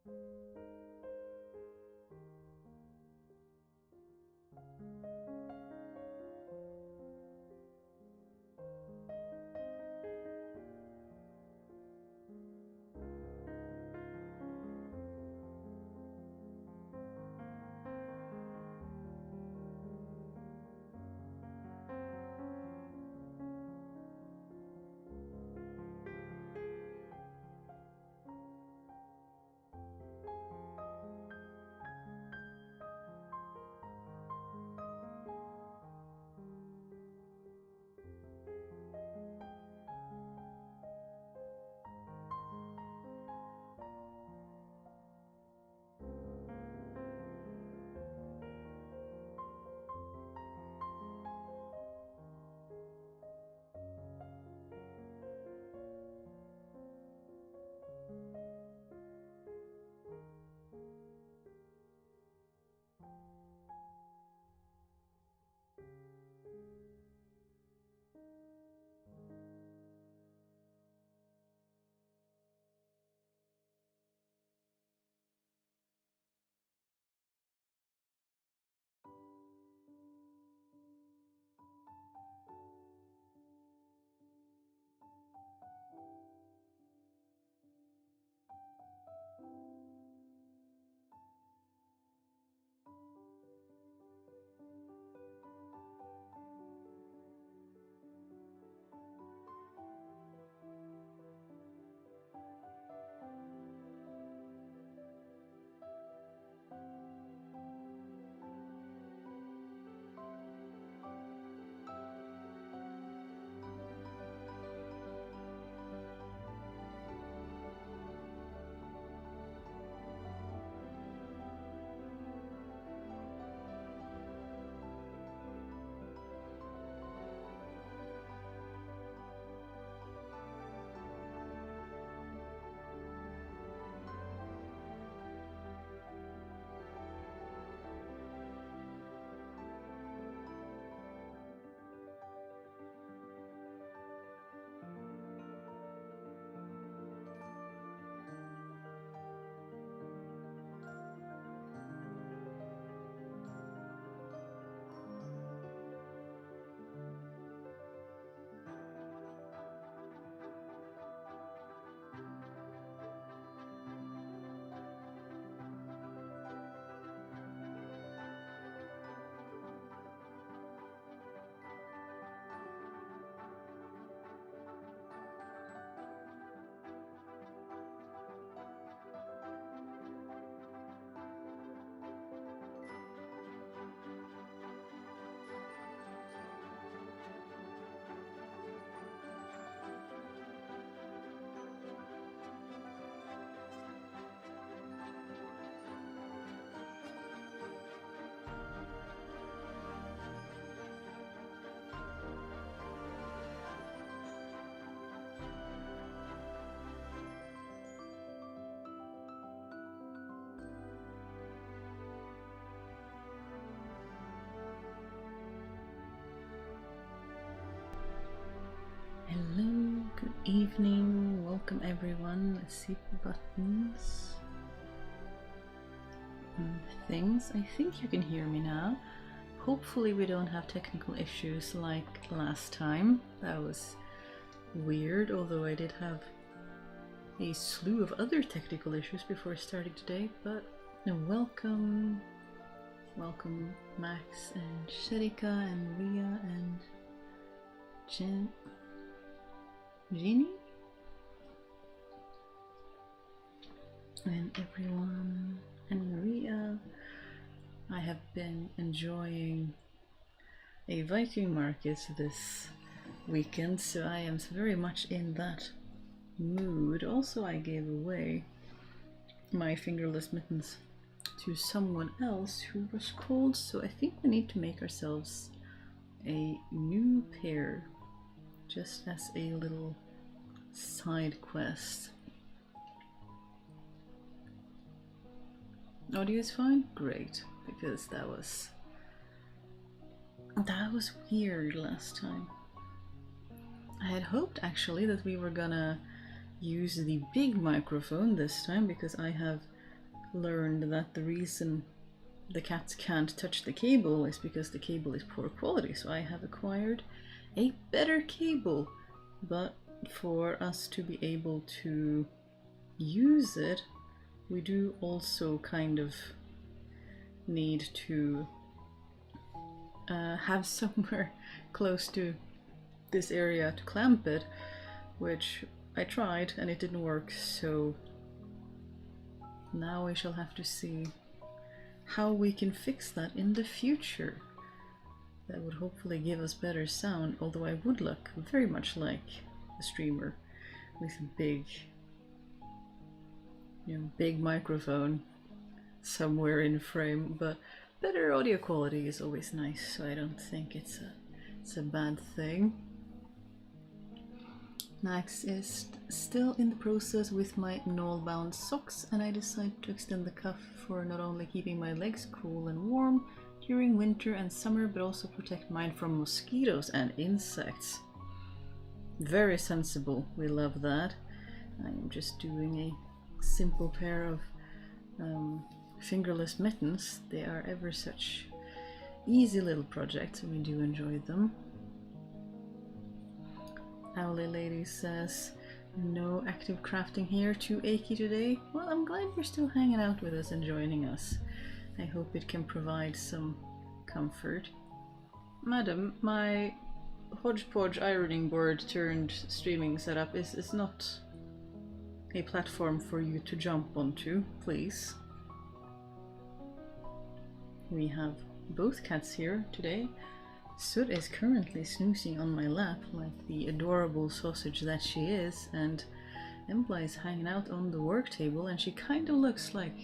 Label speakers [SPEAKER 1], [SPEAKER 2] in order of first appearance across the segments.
[SPEAKER 1] Hello, good evening, welcome everyone. Let's see the buttons and things. I think you can hear me now. Hopefully we don't have technical issues like last time. That was weird, although I did have a slew of other technical issues before starting today. But welcome Max and Sherika and Ria and Jeannie and everyone, and Maria. I have been enjoying a Viking market this weekend, so I am very much in that mood. Also, I gave away my fingerless mittens to someone else who was cold, so I think we need to make ourselves a new pair just as a little side quest. Audio is fine? Great, because that was weird last time. I had hoped actually that we were gonna use the big microphone this time, because I have learned that the reason the cats can't touch the cable is because the cable is poor quality. So I have acquired a better cable, but for us to be able to use it, we do also kind of need to have somewhere close to this area to clamp it, which I tried and it didn't work, so now we shall have to see how we can fix that in the future. That would hopefully give us better sound, although I would look very much like a streamer with a big, big microphone somewhere in frame, but better audio quality is always nice, so I don't think it's a bad thing. Max is still in the process with my null-bound socks, and I decided to extend the cuff for not only keeping my legs cool and warm during winter and summer, but also protect mine from mosquitoes and insects. Very sensible, we love that. I'm just doing a simple pair of fingerless mittens. They are ever such easy little projects and we do enjoy them. Owly Lady says, no active crafting here, too achy today. Well, I'm glad you're still hanging out with us and joining us. I hope it can provide some comfort. Madam, my hodgepodge ironing board turned streaming setup is not a platform for you to jump onto, please. We have both cats here today. Soot is currently snoozing on my lap like the adorable sausage that she is, and Embla is hanging out on the work table, and she kind of looks like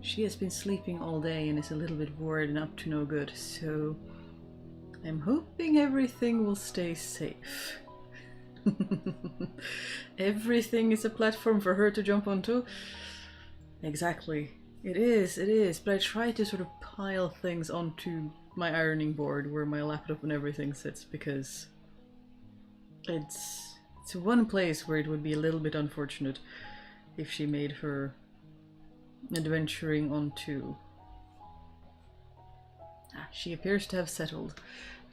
[SPEAKER 1] she has been sleeping all day and is a little bit bored and up to no good, so I'm hoping everything will stay safe. Everything is a platform for her to jump onto. Exactly. It is, but I try to sort of pile things onto my ironing board where my laptop and everything sits, because it's one place where it would be a little bit unfortunate if she made her adventuring onto. She appears to have settled,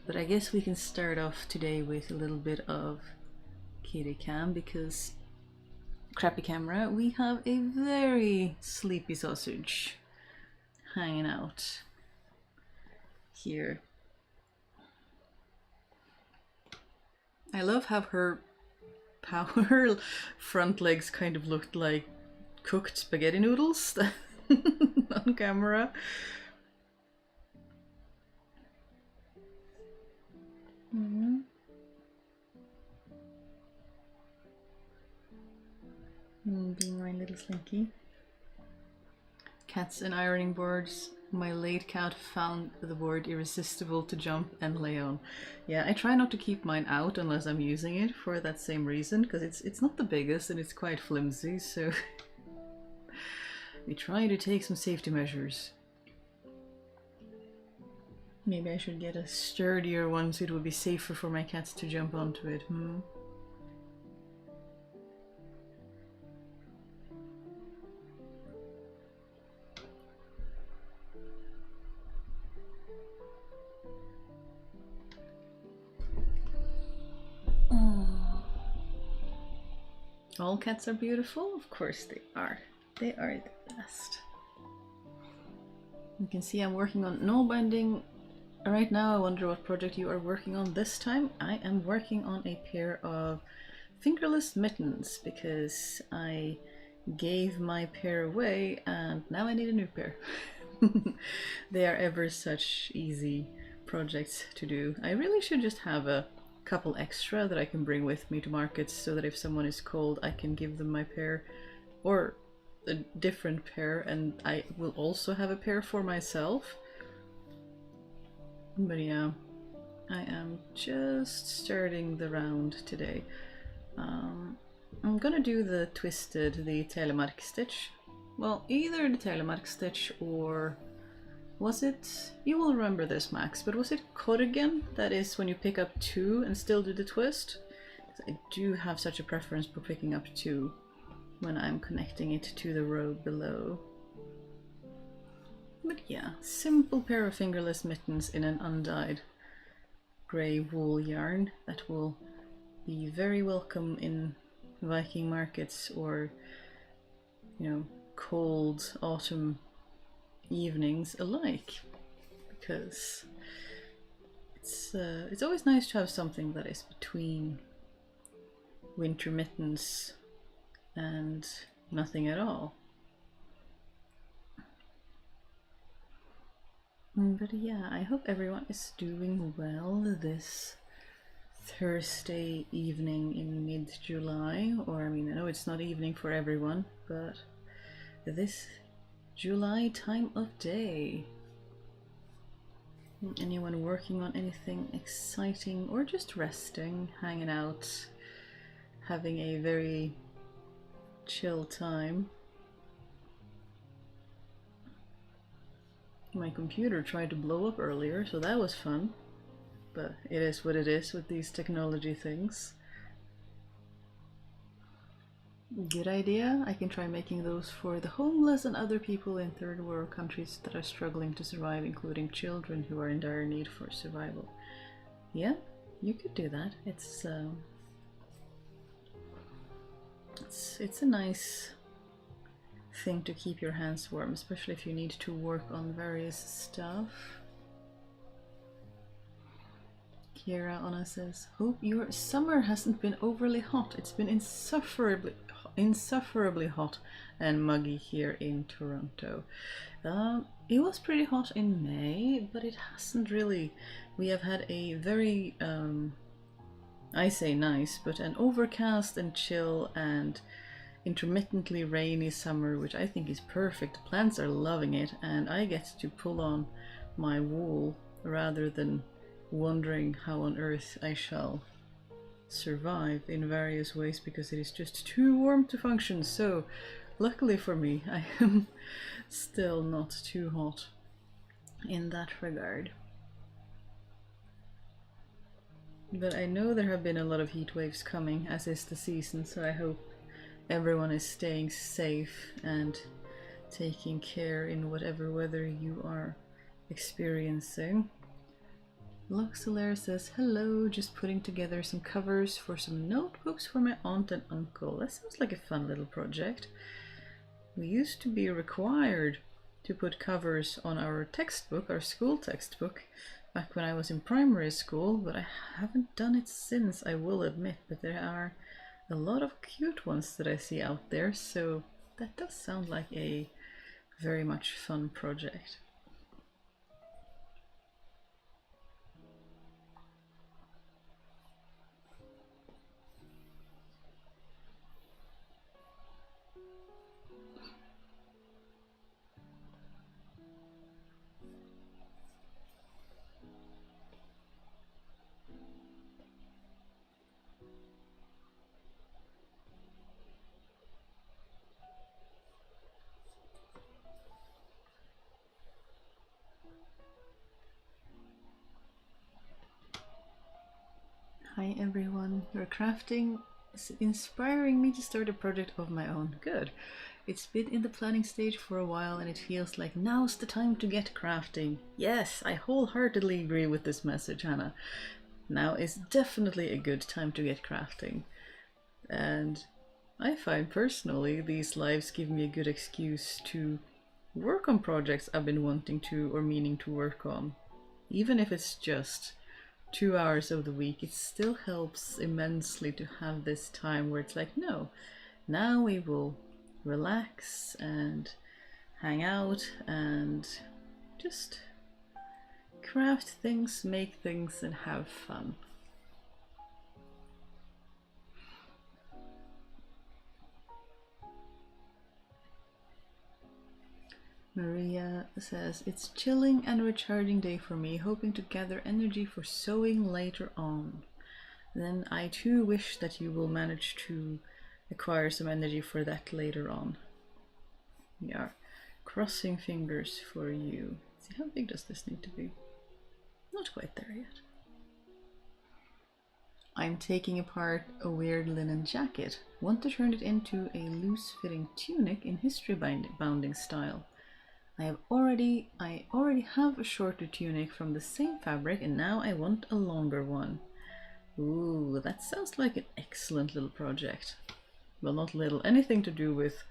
[SPEAKER 1] but I guess we can start off today with a little bit of kitty cam, because crappy camera, we have a very sleepy sausage hanging out here. I love how her power front legs kind of looked like cooked spaghetti noodles on camera. Being my little slinky. Cats and ironing boards. My late cat found the board irresistible to jump and lay on. Yeah, I try not to keep mine out unless I'm using it for that same reason, because it's not the biggest and it's quite flimsy, so we try to take some safety measures. Maybe I should get a sturdier one so it would be safer for my cats to jump onto it. All cats are beautiful? Of course they are. They are the best. You can see I'm working on null binding right now. I wonder what project you are working on this time. I am working on a pair of fingerless mittens because I gave my pair away and now I need a new pair. They are ever such easy projects to do. I really should just have a couple extra that I can bring with me to markets so that if someone is cold I can give them my pair, or a different pair, and I will also have a pair for myself. But yeah, I am just starting the round today. I'm gonna do the twisted, the telemark stitch. Well, either the telemark stitch or was it, you will remember this Max, but was it corrigan? That is when you pick up two and still do the twist? I do have such a preference for picking up two when I'm connecting it to the row below. But yeah, simple pair of fingerless mittens in an undyed grey wool yarn that will be very welcome in Viking markets or, you know, cold autumn evenings alike, because it's always nice to have something that is between winter mittens and nothing at all. But yeah, I hope everyone is doing well this Thursday evening in mid-July, or I mean, I know it's not evening for everyone, but this July time of day. Anyone working on anything exciting or just resting, hanging out, having a very chill time? My computer tried to blow up earlier, so that was fun. But it is what it is with these technology things. Good idea. I can try making those for the homeless and other people in third world countries that are struggling to survive, including children who are in dire need for survival. Yeah, you could do that. It's a nice thing to keep your hands warm, especially if you need to work on various stuff. Kiera Anna says, hope your summer hasn't been overly hot. It's been insufferably hot and muggy here in Toronto. It was pretty hot in May, but it hasn't really. We have had a very, I say nice, but an overcast and chill and intermittently rainy summer, which I think is perfect. The plants are loving it, and I get to pull on my wool rather than wondering how on earth I shall survive in various ways because it is just too warm to function. So luckily for me, I am still not too hot in that regard. But I know there have been a lot of heat waves coming, as is the season, so I hope everyone is staying safe and taking care in whatever weather you are experiencing. Luxelaire says, hello, just putting together some covers for some notebooks for my aunt and uncle. That sounds like a fun little project. We used to be required to put covers on our textbook, our school textbook, back when I was in primary school, but I haven't done it since, I will admit, but there are a lot of cute ones that I see out there, so that does sound like a very much fun project. Hi everyone, your crafting is inspiring me to start a project of my own. Good. It's been in the planning stage for a while and it feels like now's the time to get crafting. Yes, I wholeheartedly agree with this message, Hannah. Now is definitely a good time to get crafting. And I find personally these lives give me a good excuse to work on projects I've been wanting to or meaning to work on. Even if it's just 2 hours of the week, it still helps immensely to have this time where it's like, no, now we will relax and hang out and just craft things, make things, and have fun. Maria says, it's chilling and recharging day for me, hoping to gather energy for sewing later on. Then I too wish that you will manage to acquire some energy for that later on. We are crossing fingers for you. See, how big does this need to be? Not quite there yet. I'm taking apart a weird linen jacket. Want to turn it into a loose-fitting tunic in history bounding style. I already have a shorter tunic from the same fabric, and now I want a longer one. Ooh, that sounds like an excellent little project. Well, not little, anything to do with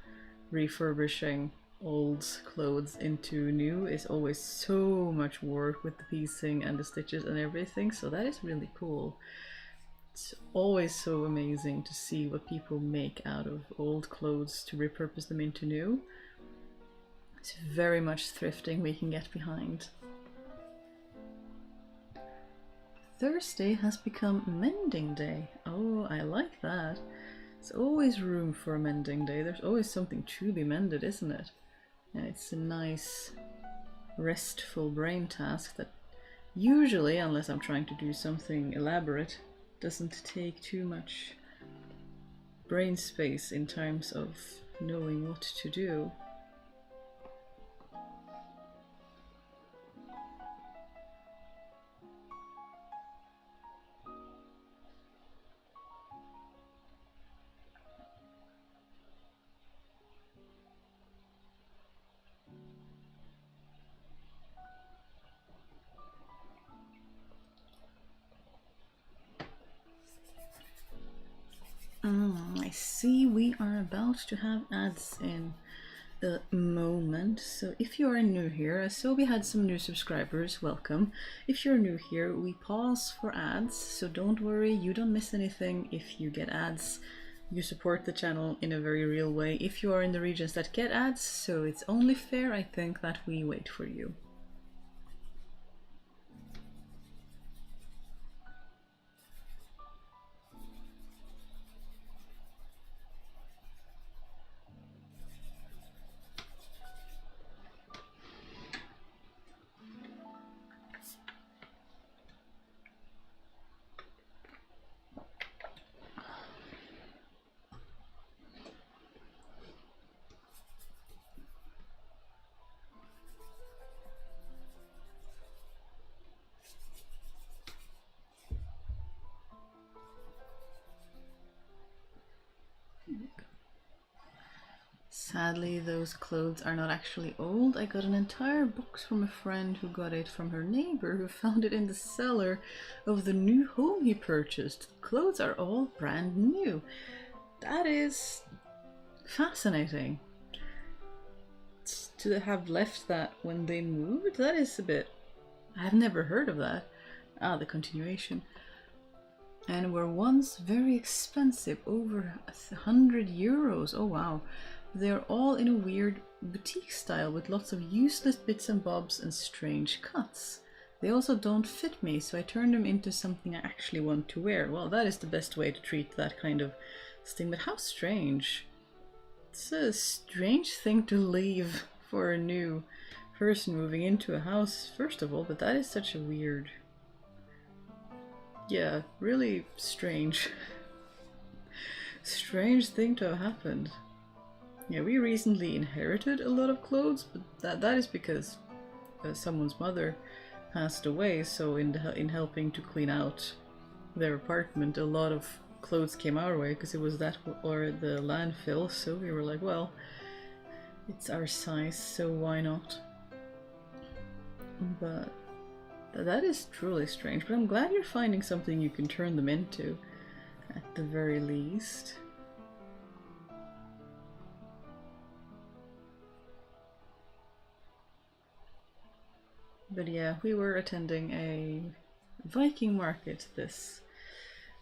[SPEAKER 1] refurbishing old clothes into new is always so much work with the piecing and the stitches and everything, so that is really cool. It's always so amazing to see what people make out of old clothes to repurpose them into new. It's very much thrifting we can get behind. Thursday has become mending day. Oh, I like that. There's always room for a mending day. There's always something to be mended, isn't it? And it's a nice, restful brain task that usually, unless I'm trying to do something elaborate, doesn't take too much brain space in terms of knowing what to do. I see we are about to have ads in a moment, so if you are new here, I saw we had some new subscribers, welcome. If you're new here, we pause for ads, so don't worry, you don't miss anything if you get ads. You support the channel in a very real way if you are in the regions that get ads, so it's only fair, I think, that we wait for you. Sadly, those clothes are not actually old. I got an entire box from a friend who got it from her neighbor who found it in the cellar of the new home he purchased. The clothes are all brand new. That is fascinating. To have left that when they moved, that is a bit... I've never heard of that. Ah, the continuation. And were once very expensive, over 100 euros. Oh wow. They're all in a weird boutique style with lots of useless bits and bobs and strange cuts. They also don't fit me, so I turned them into something I actually want to wear. Well, that is the best way to treat that kind of thing, but how strange. It's a strange thing to leave for a new person moving into a house, first of all, but that is such a weird... Yeah, really strange. Strange thing to have happened. Yeah, we recently inherited a lot of clothes, but that is because someone's mother passed away, so in helping to clean out their apartment, a lot of clothes came our way, because it was that or the landfill, so we were like, well, it's our size, so why not? But that is truly strange, but I'm glad you're finding something you can turn them into, at the very least. But yeah, we were attending a Viking market this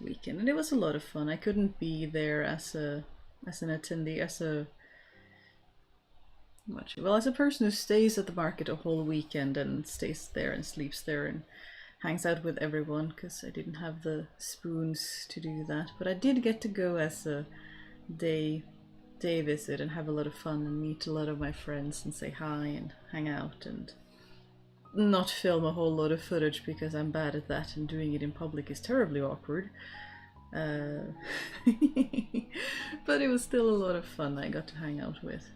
[SPEAKER 1] weekend, and it was a lot of fun. I couldn't be there as an attendee, as a person who stays at the market a whole weekend and stays there and sleeps there and hangs out with everyone, because I didn't have the spoons to do that. But I did get to go as a day visit and have a lot of fun and meet a lot of my friends and say hi and hang out and not film a whole lot of footage, because I'm bad at that and doing it in public is terribly awkward. But it was still a lot of fun. I got to hang out with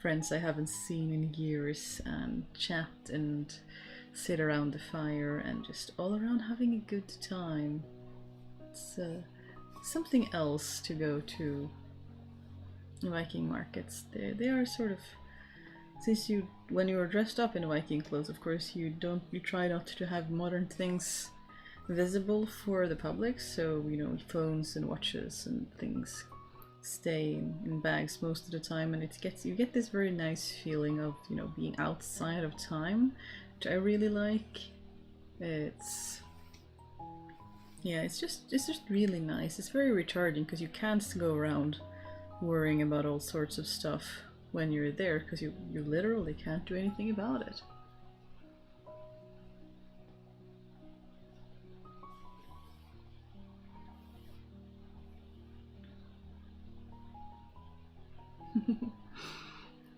[SPEAKER 1] friends I haven't seen in years and chat and sit around the fire and just all around having a good time. It's something else to go to Viking markets. They are sort of since when you were dressed up in Viking clothes, of course, you try not to have modern things visible for the public, so phones and watches and things stay in bags most of the time, and you get this very nice feeling of being outside of time, which I really like. It's just really nice. It's very recharging because you can't go around worrying about all sorts of stuff when you're there, because you literally can't do anything about it.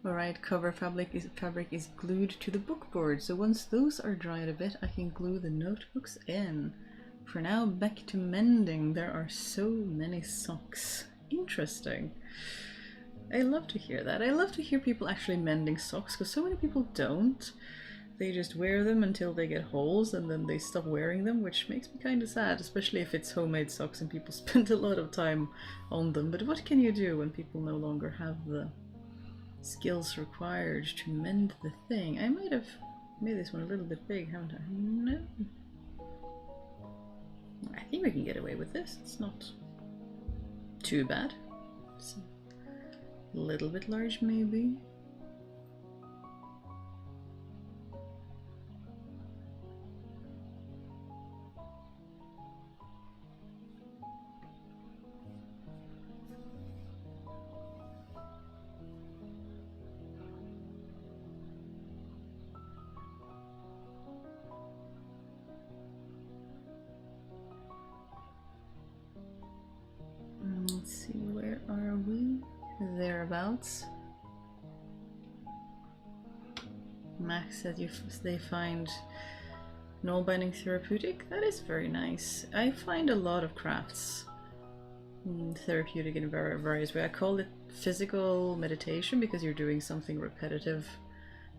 [SPEAKER 1] Alright, cover fabric is glued to the bookboard, so once those are dried a bit, I can glue the notebooks in. For now, back to mending. There are so many socks. Interesting. I love to hear that. I love to hear people actually mending socks, because so many people don't. They just wear them until they get holes and then they stop wearing them, which makes me kind of sad, especially if it's homemade socks and people spend a lot of time on them. But what can you do when people no longer have the skills required to mend the thing? I might have made this one a little bit big, haven't I? No. I think we can get away with this. It's not too bad. It's a little bit large, maybe. Let's see, where are we? Thereabouts. Max said they find null binding therapeutic. That is very nice. I find a lot of crafts therapeutic in various ways. I call it physical meditation because you're doing something repetitive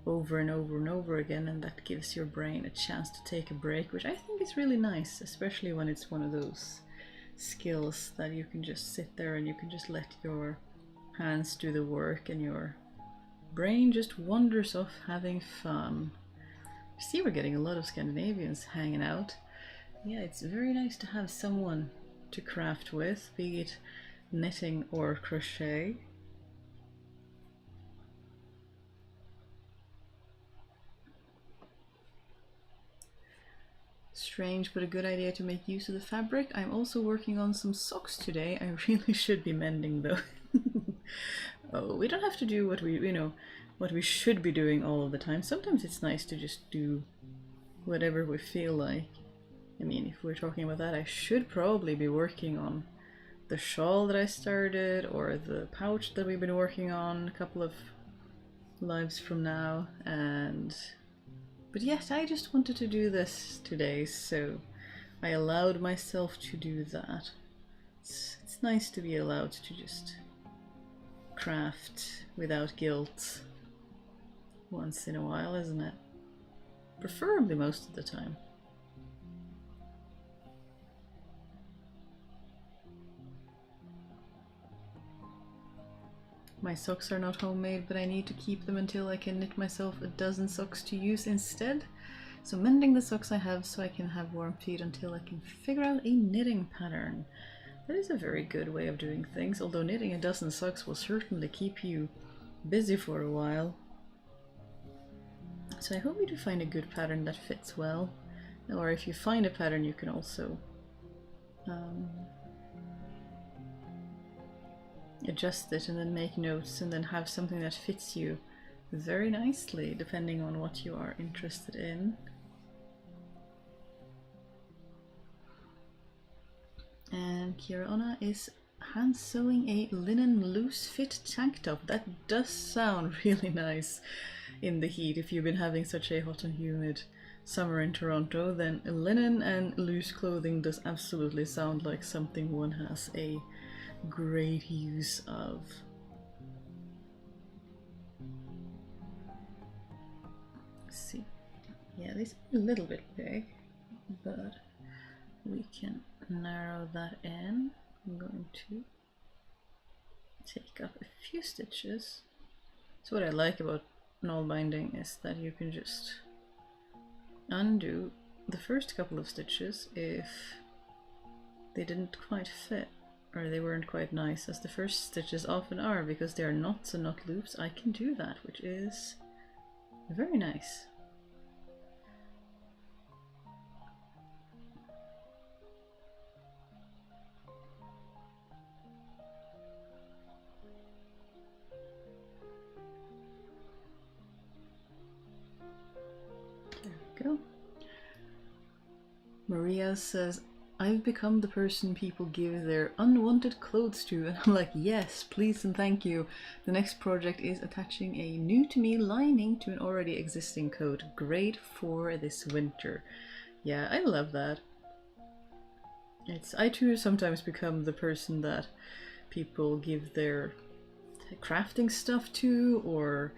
[SPEAKER 1] over and over and over again, and that gives your brain a chance to take a break, which I think is really nice, especially when it's one of those skills that you can just sit there and you can just let your hands do the work and your brain just wanders off having fun. You see, we're getting a lot of Scandinavians hanging out. Yeah, it's very nice to have someone to craft with, be it knitting or crochet. Strange, but a good idea to make use of the fabric. I'm also working on some socks today. I really should be mending though. Oh, we don't have to do what we should be doing all of the time. Sometimes it's nice to just do whatever we feel like. I mean, if we're talking about that, I should probably be working on the shawl that I started, or the pouch that we've been working on a couple of lives from now, but yet I just wanted to do this today, so I allowed myself to do that. It's nice to be allowed to just craft without guilt once in a while, isn't it? Preferably most of the time. My socks are not homemade, but I need to keep them until I can knit myself a dozen socks to use instead. So mending the socks I have so I can have warm feet until I can figure out a knitting pattern. That is a very good way of doing things, although knitting a dozen socks will certainly keep you busy for a while. So I hope you do find a good pattern that fits well. Or if you find a pattern, you can also adjust it and then make notes and then have something that fits you very nicely depending on what you are interested in. And Kira is hand sewing a linen loose fit tank top. That does sound really nice in the heat. If you've been having such a hot and humid summer in Toronto, then linen and loose clothing does absolutely sound like something one has a great use of. Let's see. Yeah, this is a little bit big, but we can narrow that in. I'm going to take up a few stitches. That's what I like about null binding is that you can just undo the first couple of stitches if they didn't quite fit or they weren't quite nice, as the first stitches often are, because they are knots and not loops. I can do that, which is very nice. There we go. Maria says, I've become the person people give their unwanted clothes to, and I'm like, yes, please and thank you. The next project is attaching a new to me lining to an already existing coat. Great for this winter. Yeah, I love that. I too sometimes become the person that people give their crafting stuff to, or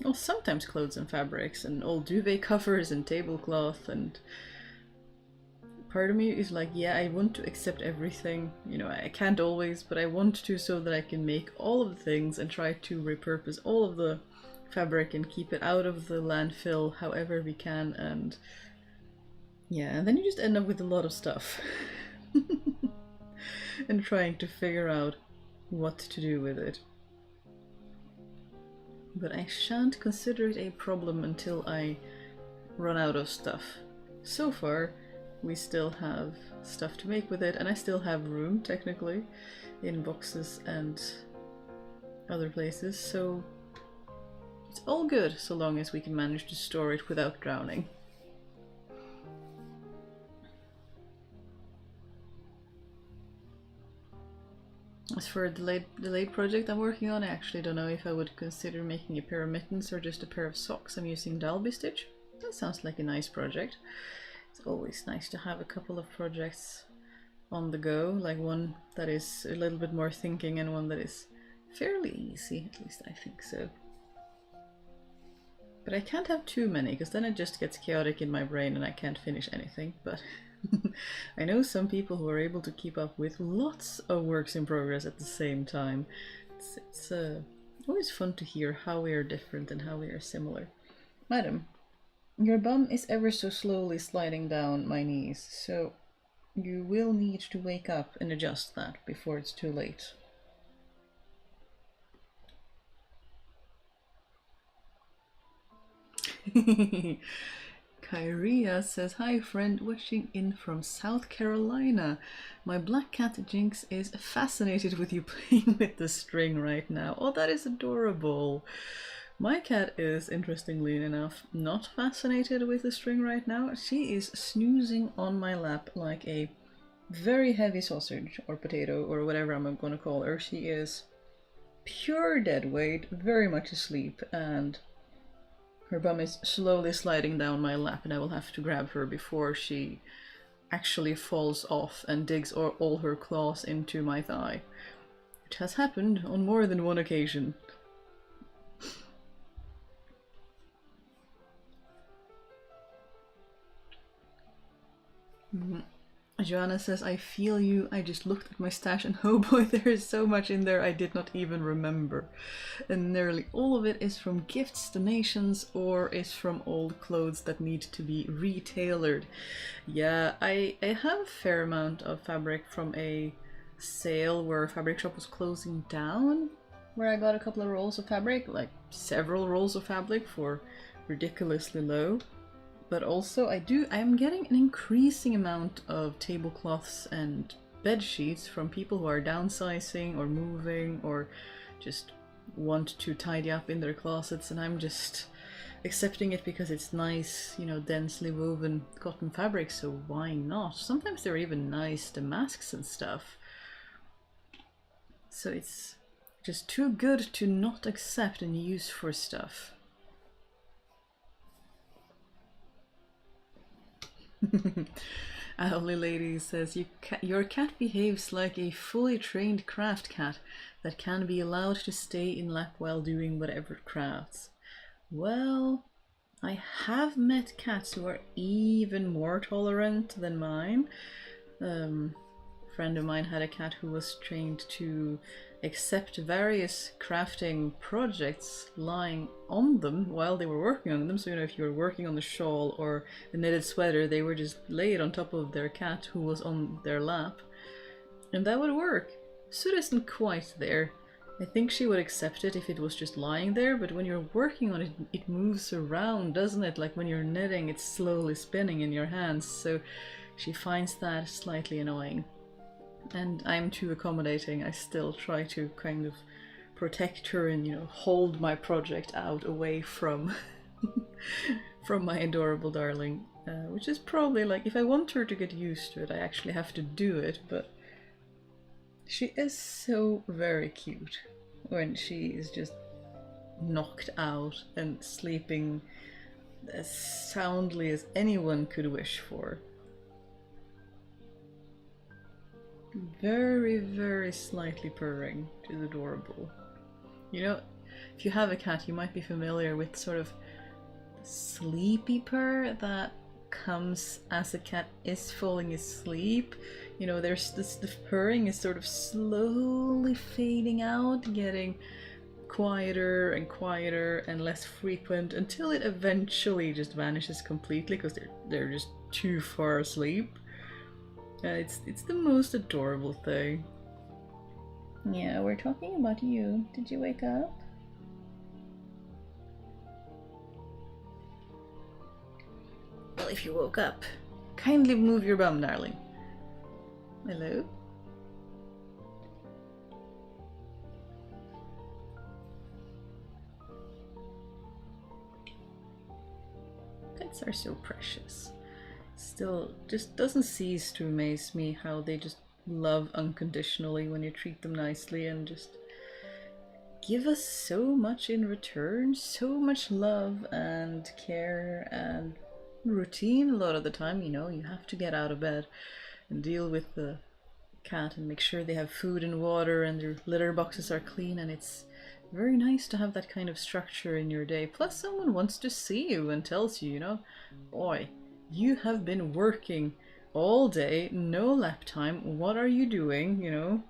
[SPEAKER 1] well, sometimes clothes and fabrics and old duvet covers and tablecloth, and part of me is like, yeah, I want to accept everything. You know, I can't always, but I want to, so that I can make all of the things and try to repurpose all of the fabric and keep it out of the landfill however we can. And yeah, and then you just end up with a lot of stuff and trying to figure out what to do with it. But I shan't consider it a problem until I run out of stuff. So far, we still have stuff to make with it, and I still have room, technically, in boxes and other places, so it's all good so long as we can manage to store it without drowning. As for the delayed project I'm working on, I actually don't know if I would consider making a pair of mittens or just a pair of socks. I'm using Dalby stitch. That sounds like a nice project. It's always nice to have a couple of projects on the go, like one that is a little bit more thinking and one that is fairly easy, at least I think so. But I can't have too many, because then it just gets chaotic in my brain and I can't finish anything. But I know some people who are able to keep up with lots of works in progress at the same time. It's always fun to hear how we are different and how we are similar. Madam, your bum is ever so slowly sliding down my knees, so you will need to wake up and adjust that before it's too late. Kyria says, hi friend, watching in from South Carolina. My black cat Jinx is fascinated with you playing with the string right now. Oh, that is adorable. My cat is, interestingly enough, not fascinated with the string right now. She is snoozing on my lap like a very heavy sausage or potato or whatever I'm going to call her. She is pure dead weight, very much asleep, and her bum is slowly sliding down my lap, and I will have to grab her before she actually falls off and digs all her claws into my thigh. It has happened on more than one occasion. Joanna says, I feel you. I just looked at my stash and oh boy, there is so much in there I did not even remember. And nearly all of it is from gifts, donations, or is from old clothes that need to be retailored. Yeah, I have a fair amount of fabric from a sale where a fabric shop was closing down, where I got a couple of rolls of fabric, like several rolls of fabric for ridiculously low. But also I am getting an increasing amount of tablecloths and bed sheets from people who are downsizing or moving or just want to tidy up in their closets, and I'm just accepting it because it's nice, you know, densely woven cotton fabric, so why not? Sometimes they're even nice damasks and stuff. So it's just too good to not accept and use for stuff. Owly Lady says, your cat behaves like a fully trained craft cat that can be allowed to stay in lap while doing whatever it crafts. Well, I have met cats who are even more tolerant than mine. For friend of mine had a cat who was trained to accept various crafting projects lying on them while they were working on them. So, you know, if you were working on the shawl or the knitted sweater, they were just laid on top of their cat who was on their lap. And that would work. Sue isn't quite there. I think she would accept it if it was just lying there, but when you're working on it, it moves around, doesn't it? Like when you're knitting, it's slowly spinning in your hands, so she finds that slightly annoying. And I'm too accommodating. I still try to kind of protect her and, you know, hold my project out away from from my adorable darling, which is probably like, if I want her to get used to it, I actually have to do it, but she is so very cute when she is just knocked out and sleeping as soundly as anyone could wish for. Very, very slightly purring, which is adorable. You know, if you have a cat, you might be familiar with sort of sleepy purr that comes as the cat is falling asleep. You know, there's this, the purring is sort of slowly fading out, getting quieter and quieter and less frequent until it eventually just vanishes completely because they're just too far asleep. It's the most adorable thing. Yeah, we're talking about you. Did you wake up? Well, if you woke up, kindly move your bum, darling. Hello? Pets are so precious. Still, just doesn't cease to amaze me how they just love unconditionally when you treat them nicely and just give us so much in return, so much love and care and routine a lot of the time. You know, you have to get out of bed and deal with the cat and make sure they have food and water and their litter boxes are clean, and it's very nice to have that kind of structure in your day. Plus someone wants to see you and tells you, you know, boy, you have been working all day, no lap time, what are you doing, you know?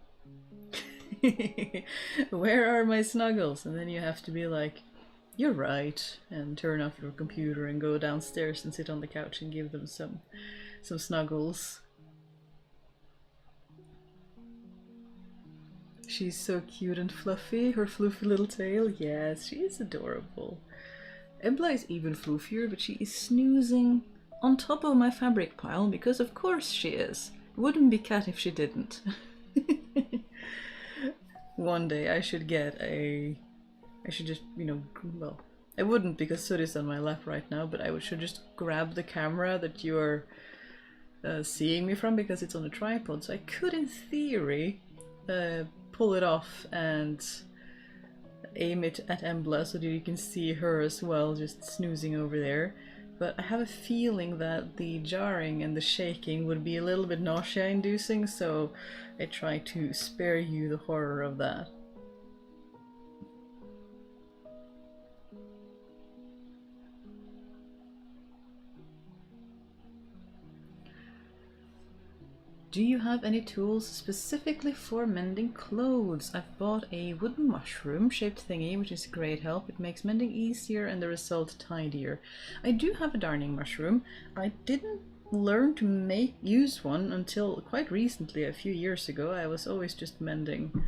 [SPEAKER 1] Where are my snuggles? And then you have to be like, you're right, and turn off your computer and go downstairs and sit on the couch and give them some snuggles. She's so cute and fluffy, her fluffy little tail. Yes, she is adorable. Embla is even fluffier, but she is snoozing on top of my fabric pile because of course she is. Wouldn't be cat if she didn't. One day I should just, you know, well, I wouldn't because Sud is on my lap right now, but I should just grab the camera that you are seeing me from because it's on a tripod, so I could in theory pull it off and aim it at Embla so that you can see her as well, just snoozing over there. But I have a feeling that the jarring and the shaking would be a little bit nausea-inducing, so I try to spare you the horror of that. Do you have any tools specifically for mending clothes? I've bought a wooden mushroom shaped thingy, which is great help. It makes mending easier and the result tidier. I do have a darning mushroom. I didn't learn to use one until quite recently, a few years ago. I was always just mending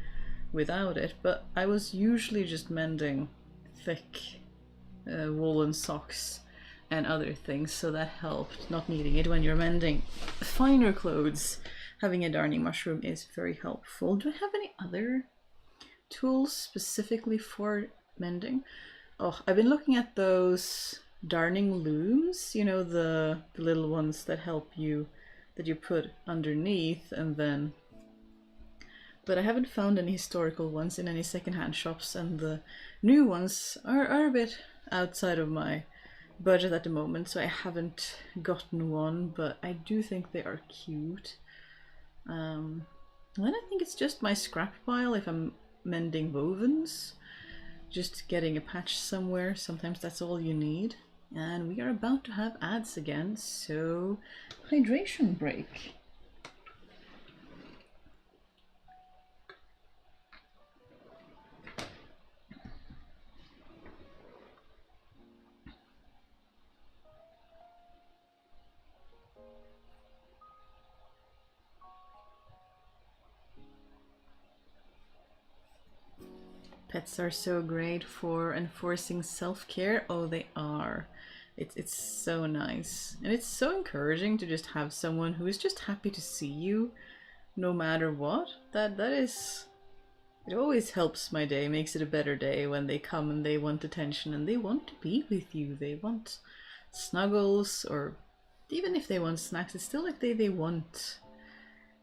[SPEAKER 1] without it, but I was usually just mending thick woolen socks and other things, so that helped not needing it. When you're mending finer clothes, having a darning mushroom is very helpful. Do I have any other tools specifically for mending? Oh, I've been looking at those darning looms, you know, the little ones that help you, that you put underneath and then, but I haven't found any historical ones in any secondhand shops, and the new ones are a bit outside of my budget at the moment, so I haven't gotten one, but I do think they are cute. Then I think it's just my scrap pile if I'm mending wovens, just getting a patch somewhere. Sometimes that's all you need. And we are about to have ads again, so hydration break. Pets are so great for enforcing self-care. Oh, they are. It's so nice. And it's so encouraging to just have someone who is just happy to see you no matter what. That is, it always helps my day, makes it a better day when they come and they want attention and they want to be with you. They want snuggles, or even if they want snacks, it's still like they want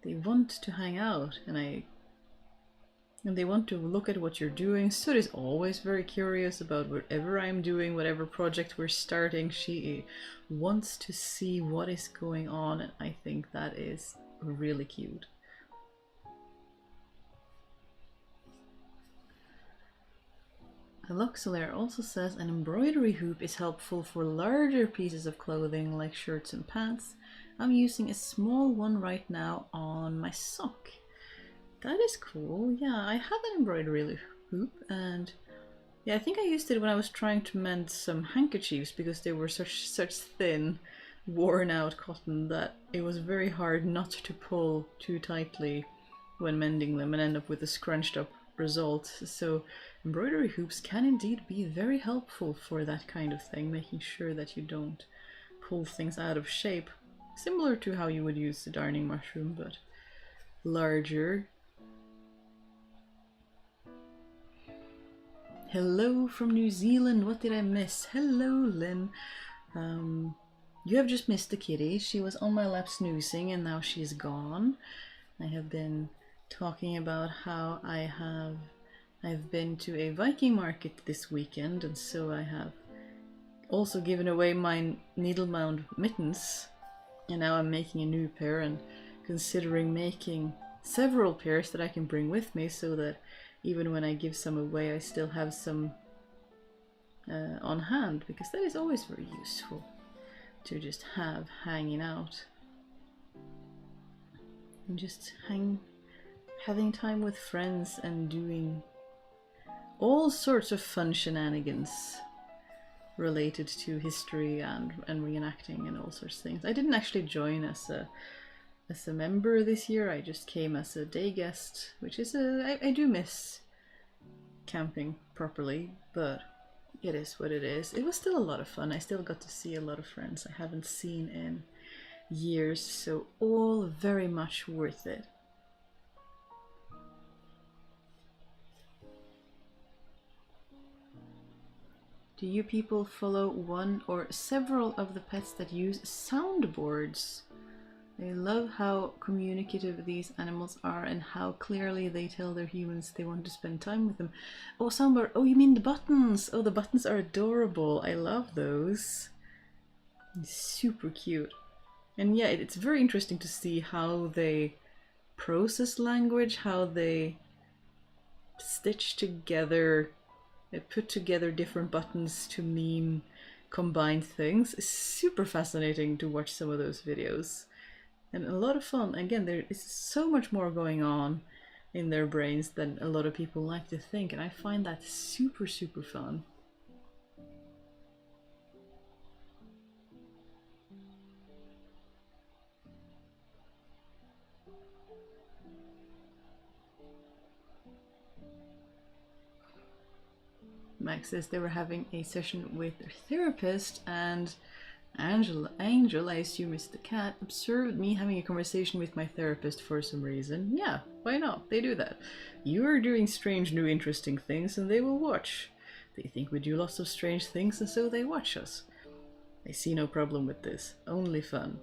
[SPEAKER 1] to hang out, and they want to look at what you're doing. Sud is always very curious about whatever I'm doing, whatever project we're starting. She wants to see what is going on, and I think that is really cute. Luxelaire also says an embroidery hoop is helpful for larger pieces of clothing like shirts and pants. I'm using a small one right now on my sock. That is cool. Yeah, I have an embroidery hoop, and yeah, I think I used it when I was trying to mend some handkerchiefs because they were such thin, worn out cotton that it was very hard not to pull too tightly when mending them and end up with a scrunched up result. So embroidery hoops can indeed be very helpful for that kind of thing, making sure that you don't pull things out of shape, similar to how you would use the darning mushroom, but larger. Hello from New Zealand. What did I miss? Hello, Lynn. You have just missed the kitty. She was on my lap snoozing and now she's gone. I have been talking about how I've been to a Viking market this weekend, and so I have also given away my needle mound mittens, and now I'm making a new pair and considering making several pairs that I can bring with me, so that even when I give some away I still have some on hand, because that is always very useful to just have hanging out and just having time with friends and doing all sorts of fun shenanigans related to history and reenacting and all sorts of things. I didn't actually join as a member this year. I just came as a day guest, which is I do miss camping properly, but it is what it is. It was still a lot of fun. I still got to see a lot of friends I haven't seen in years, so all very much worth it. Do you people follow one or several of the pets that use soundboards? I love how communicative these animals are and how clearly they tell their humans they want to spend time with them. Oh, soundboard. Oh, you mean the buttons. Oh, the buttons are adorable. I love those. Super cute. And yeah, it's very interesting to see how they process language, how they stitch together, they put together different buttons to mean combined things. It's super fascinating to watch some of those videos. And a lot of fun. Again, there is so much more going on in their brains than a lot of people like to think, and I find that super, super fun. Max says they were having a session with their therapist, and Angel, I assume is the cat, observed me having a conversation with my therapist for some reason. Yeah, why not? They do that. You are doing strange, new, interesting things, and they will watch. They think we do lots of strange things, and so they watch us. I see no problem with this. Only fun.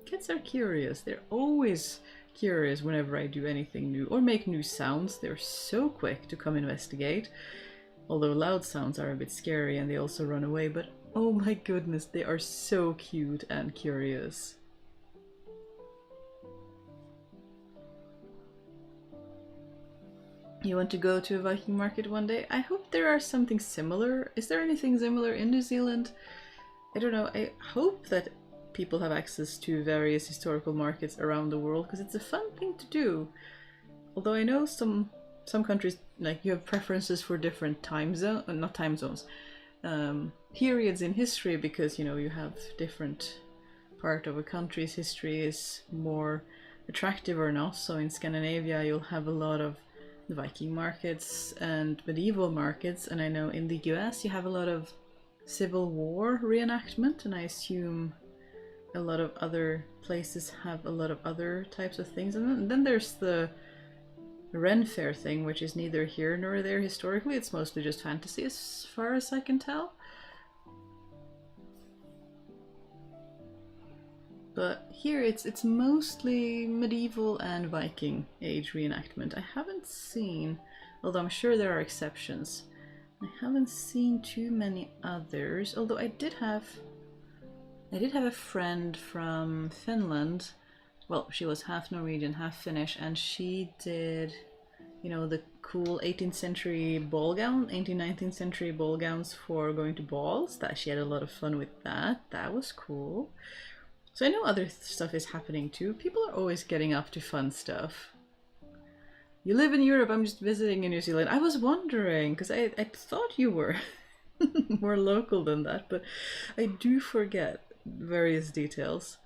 [SPEAKER 1] Cats are curious. They're always curious whenever I do anything new or make new sounds. They're so quick to come investigate. Although loud sounds are a bit scary and they also run away, but oh my goodness, they are so cute and curious. You want to go to a Viking market one day? I hope there are something similar. Is there anything similar in New Zealand? I don't know. I hope that people have access to various historical markets around the world, because it's a fun thing to do. Although I know some countries, like, you have preferences for different periods in history, because, you know, you have different part of a country's history is more attractive or not. So in Scandinavia you'll have a lot of Viking markets and medieval markets, and I know in the US you have a lot of Civil War reenactment, and I assume a lot of other places have a lot of other types of things. And then there's the Ren Fair thing, which is neither here nor there historically. It's mostly just fantasy as far as I can tell. But here it's mostly medieval and Viking age reenactment. I haven't seen, although I'm sure there are exceptions, I haven't seen too many others. Although I did have a friend from Finland. Well, she was half Norwegian, half Finnish, and she did, you know, the cool 18th century ball gown, 19th century ball gowns for going to balls. That she had a lot of fun with that. That was cool. So I know other stuff is happening too. People are always getting up to fun stuff. You live in Europe, I'm just visiting in New Zealand. I was wondering, because I thought you were more local than that, but I do forget various details.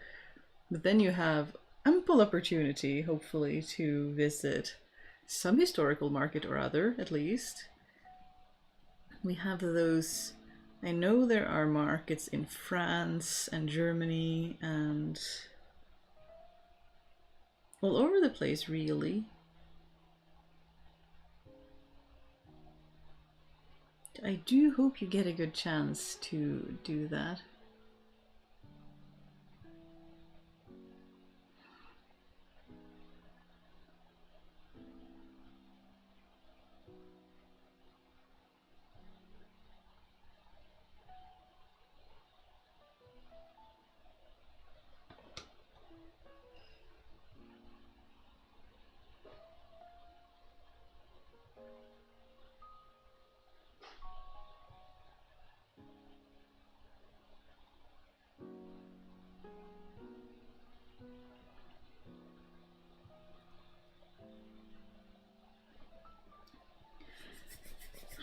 [SPEAKER 1] But then you have ample opportunity, hopefully, to visit some historical market or other, at least. We have those... I know there are markets in France and Germany and all over the place, really. I do hope you get a good chance to do that.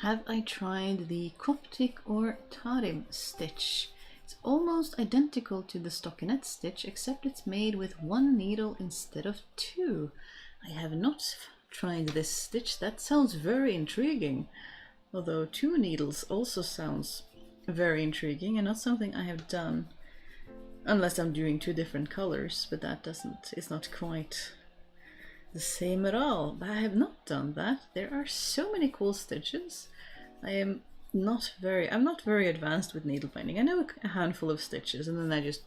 [SPEAKER 1] Have I tried the Coptic or Tarim stitch? It's almost identical to the stockinette stitch, except it's made with one needle instead of two. I have not tried this stitch. That sounds very intriguing. Although two needles also sounds very intriguing and not something I have done. Unless I'm doing two different colors, but that it's not quite the same at all. But I have not done that. There are so many cool stitches. I'm not very advanced with needle finding. I know a handful of stitches and then I just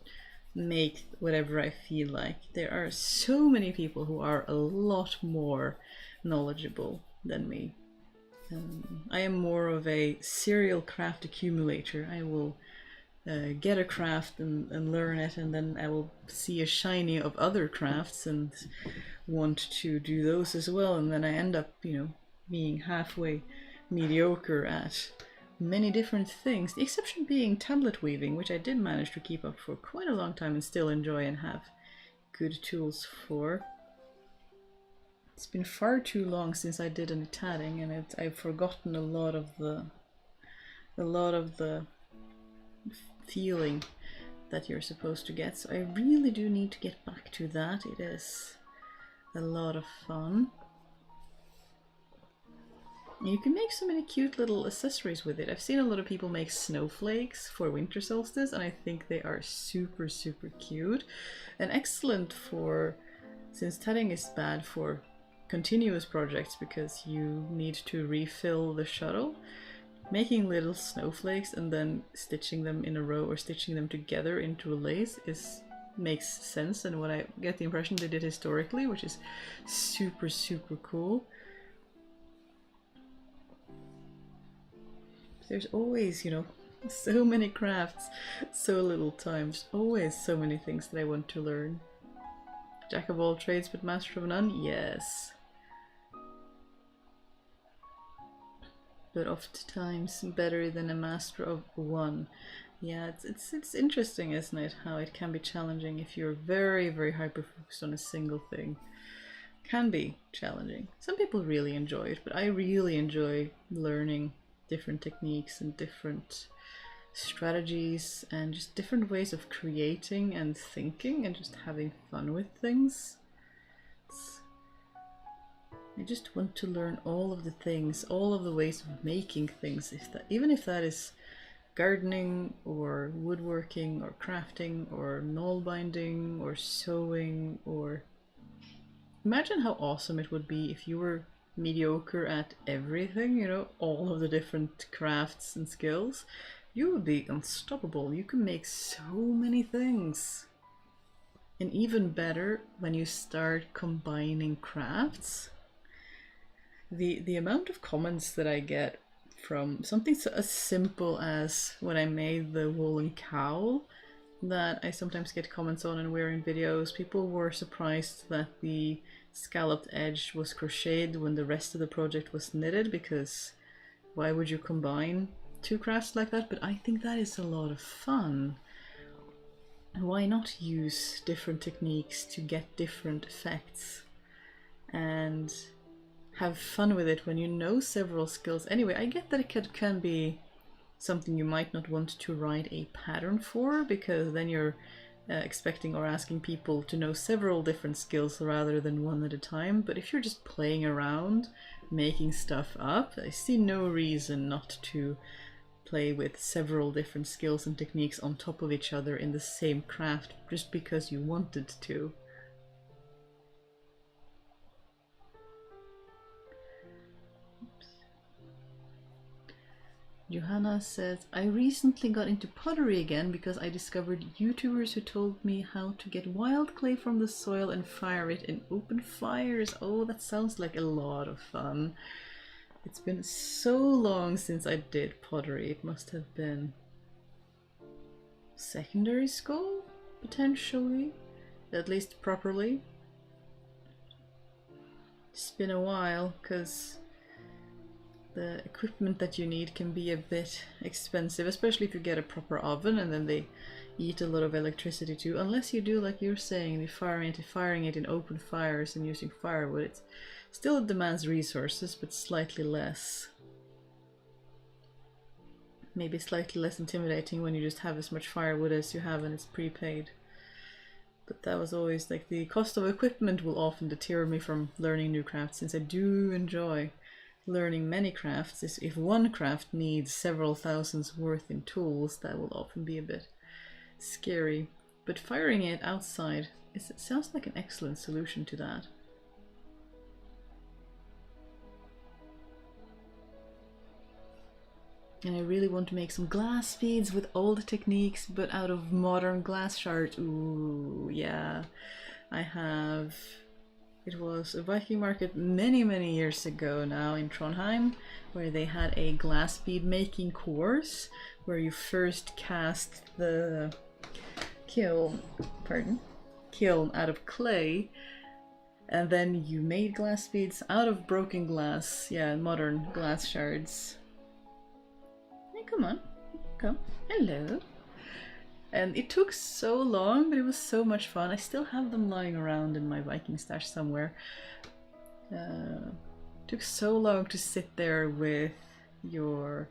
[SPEAKER 1] make whatever I feel like. There are so many people who are a lot more knowledgeable than me. I am more of a serial craft accumulator. I will get a craft and learn it, and then I will see a shiny of other crafts and want to do those as well, and then I end up, you know, being halfway mediocre at many different things, the exception being tablet weaving, which I did manage to keep up for quite a long time and still enjoy and have good tools for. It's been far too long since I did any tatting, and I've forgotten a lot of the feeling that you're supposed to get, so I really do need to get back to that. It is a lot of fun. You can make so many cute little accessories with it. I've seen a lot of people make snowflakes for winter solstice, and I think they are super, super cute and excellent for, since tatting is bad for continuous projects because you need to refill the shuttle. Making little snowflakes and then stitching them in a row or stitching them together into a lace makes sense, and what I get the impression they did historically, which is super, super cool. There's always, you know, so many crafts, so little time. There's always so many things that I want to learn. Jack of all trades but master of none? Yes. But oftentimes better than a master of one. Yeah, it's interesting, isn't it? How it can be challenging if you're very, very hyper-focused on a single thing. Can be challenging. Some people really enjoy it, but I really enjoy learning different techniques and different strategies and just different ways of creating and thinking and just having fun with things. I just want to learn all of the things, all of the ways of making things, even if that is gardening or woodworking or crafting or knoll binding or sewing. Or imagine how awesome it would be if you were mediocre at everything, you know, all of the different crafts and skills. You would be unstoppable. You can make so many things. And even better when you start combining crafts. The amount of comments that I get from something so as simple as when I made the woolen cowl that I sometimes get comments on and wearing videos. People were surprised that the scalloped edge was crocheted when the rest of the project was knitted, because why would you combine two crafts like that? But I think that is a lot of fun. Why not use different techniques to get different effects and have fun with it when you know several skills? Anyway, I get that it can be something you might not want to write a pattern for, because then you're expecting or asking people to know several different skills rather than one at a time. But if you're just playing around, making stuff up, I see no reason not to play with several different skills and techniques on top of each other in the same craft just because you wanted to. Johanna says, I recently got into pottery again because I discovered YouTubers who told me how to get wild clay from the soil and fire it in open fires. Oh, that sounds like a lot of fun. It's been so long since I did pottery. It must have been secondary school, potentially, at least properly. It's been a while, because the equipment that you need can be a bit expensive, especially if you get a proper oven, and then they eat a lot of electricity too. Unless you do, like you're saying, the firing it in open fires and using firewood. It still demands resources, but slightly less. Maybe slightly less intimidating when you just have as much firewood as you have and it's prepaid. But that was always like, the cost of equipment will often deter me from learning new crafts, since I do enjoy learning many crafts. If one craft needs several thousands worth in tools, that will often be a bit scary. But firing it outside, it sounds like an excellent solution to that. And I really want to make some glass beads with old techniques, but out of modern glass shards. Ooh, yeah. I have... It was a Viking market many years ago now in Trondheim, where they had a glass bead making course, where you first cast the kiln out of clay, and then you made glass beads out of broken glass, yeah, modern glass shards. Hey, come on, come, hello. And it took so long, but it was so much fun. I still have them lying around in my Viking stash somewhere. It took so long to sit there with your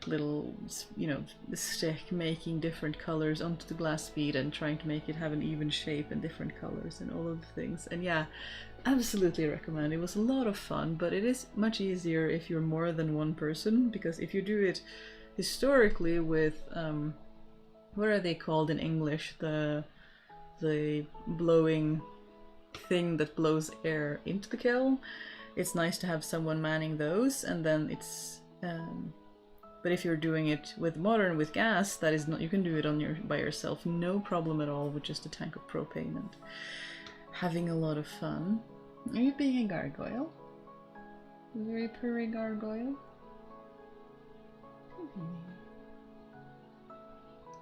[SPEAKER 1] little, you know, stick, making different colors onto the glass bead and trying to make it have an even shape and different colors and all of the things. And yeah, absolutely recommend. It was a lot of fun, but it is much easier if you're more than one person, because if you do it historically with what are they called in English? The blowing thing that blows air into the kiln. It's nice to have someone manning those, and then it's. But if you're doing it with gas, that is not. You can do it by yourself, no problem at all, with just a tank of propane and having a lot of fun. Are you being a gargoyle? Very purry gargoyle.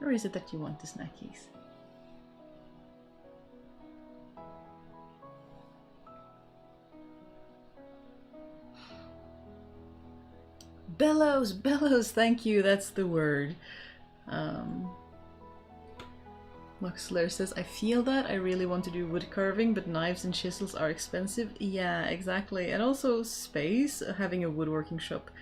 [SPEAKER 1] Or is it that you want the snackies? Bellows! Bellows! Thank you, that's the word. Luxler says, I feel that. I really want to do wood carving, but knives and chisels are expensive. Yeah, exactly. And also space. Having a woodworking shop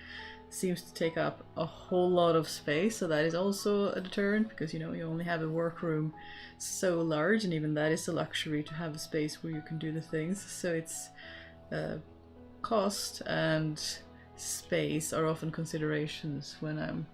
[SPEAKER 1] seems to take up a whole lot of space, so that is also a deterrent, because you know, you only have a workroom so large, and even that is a luxury, to have a space where you can do the things. So it's cost and space are often considerations when I'm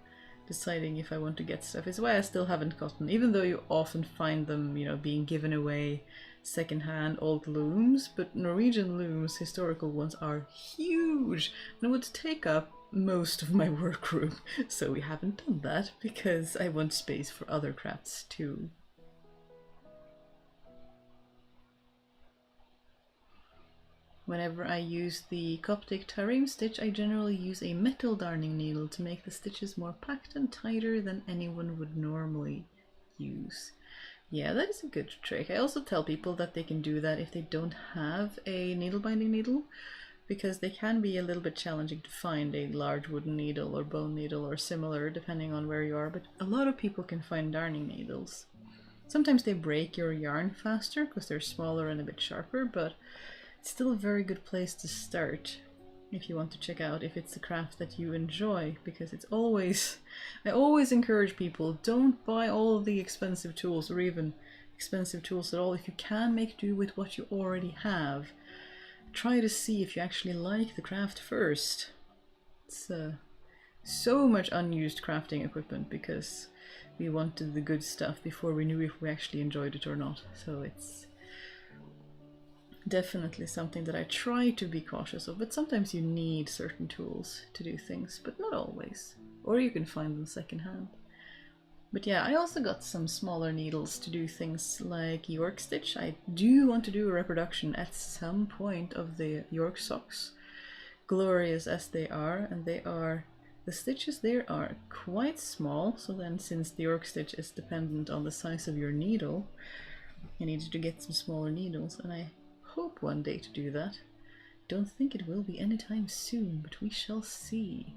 [SPEAKER 1] deciding if I want to get stuff. It's why I still haven't gotten, even though you often find them, you know, being given away secondhand old looms, but Norwegian looms, historical ones, are huge and would take up most of my workroom. So we haven't done that because I want space for other crafts too. Whenever I use the Coptic Tarim stitch, I generally use a metal darning needle to make the stitches more packed and tighter than anyone would normally use. Yeah, that is a good trick. I also tell people that they can do that if they don't have a needle binding needle, because they can be a little bit challenging to find a large wooden needle or bone needle or similar, depending on where you are, but a lot of people can find darning needles. Sometimes they break your yarn faster because they're smaller and a bit sharper, but it's still a very good place to start if you want to check out if it's a craft that you enjoy, because it's always, I always encourage people, don't buy all of the expensive tools or even expensive tools at all. If you can make do with what you already have, try to see if you actually like the craft first. It's so much unused crafting equipment because we wanted the good stuff before we knew if we actually enjoyed it or not. So it's definitely something that I try to be cautious of, but sometimes you need certain tools to do things, but not always. Or you can find them secondhand. But yeah, I also got some smaller needles to do things like York stitch. I do want to do a reproduction at some point of the York socks, glorious as they are, and the stitches there are quite small, so then since the York stitch is dependent on the size of your needle, I needed to get some smaller needles, and I hope one day to do that. Don't think it will be anytime soon, but we shall see.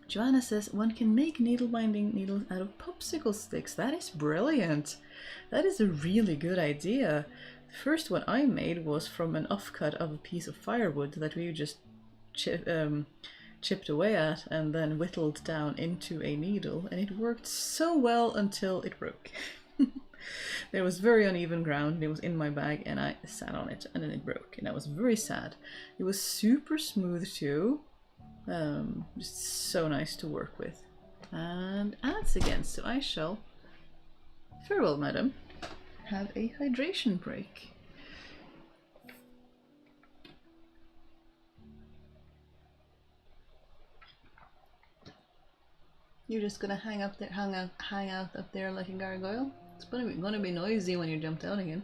[SPEAKER 1] Joanna says one can make needle binding needles out of popsicle sticks. That is brilliant. That is a really good idea. The first one I made was from an offcut of a piece of firewood that we just chipped away at and then whittled down into a needle, and it worked so well until it broke. There was very uneven ground and it was in my bag and I sat on it and then it broke and I was very sad. It was super smooth too, just so nice to work with. And ads again, so I shall, farewell madam, have a hydration break. You're just gonna hang out up there like a gargoyle? It's gonna be noisy when you jump down again.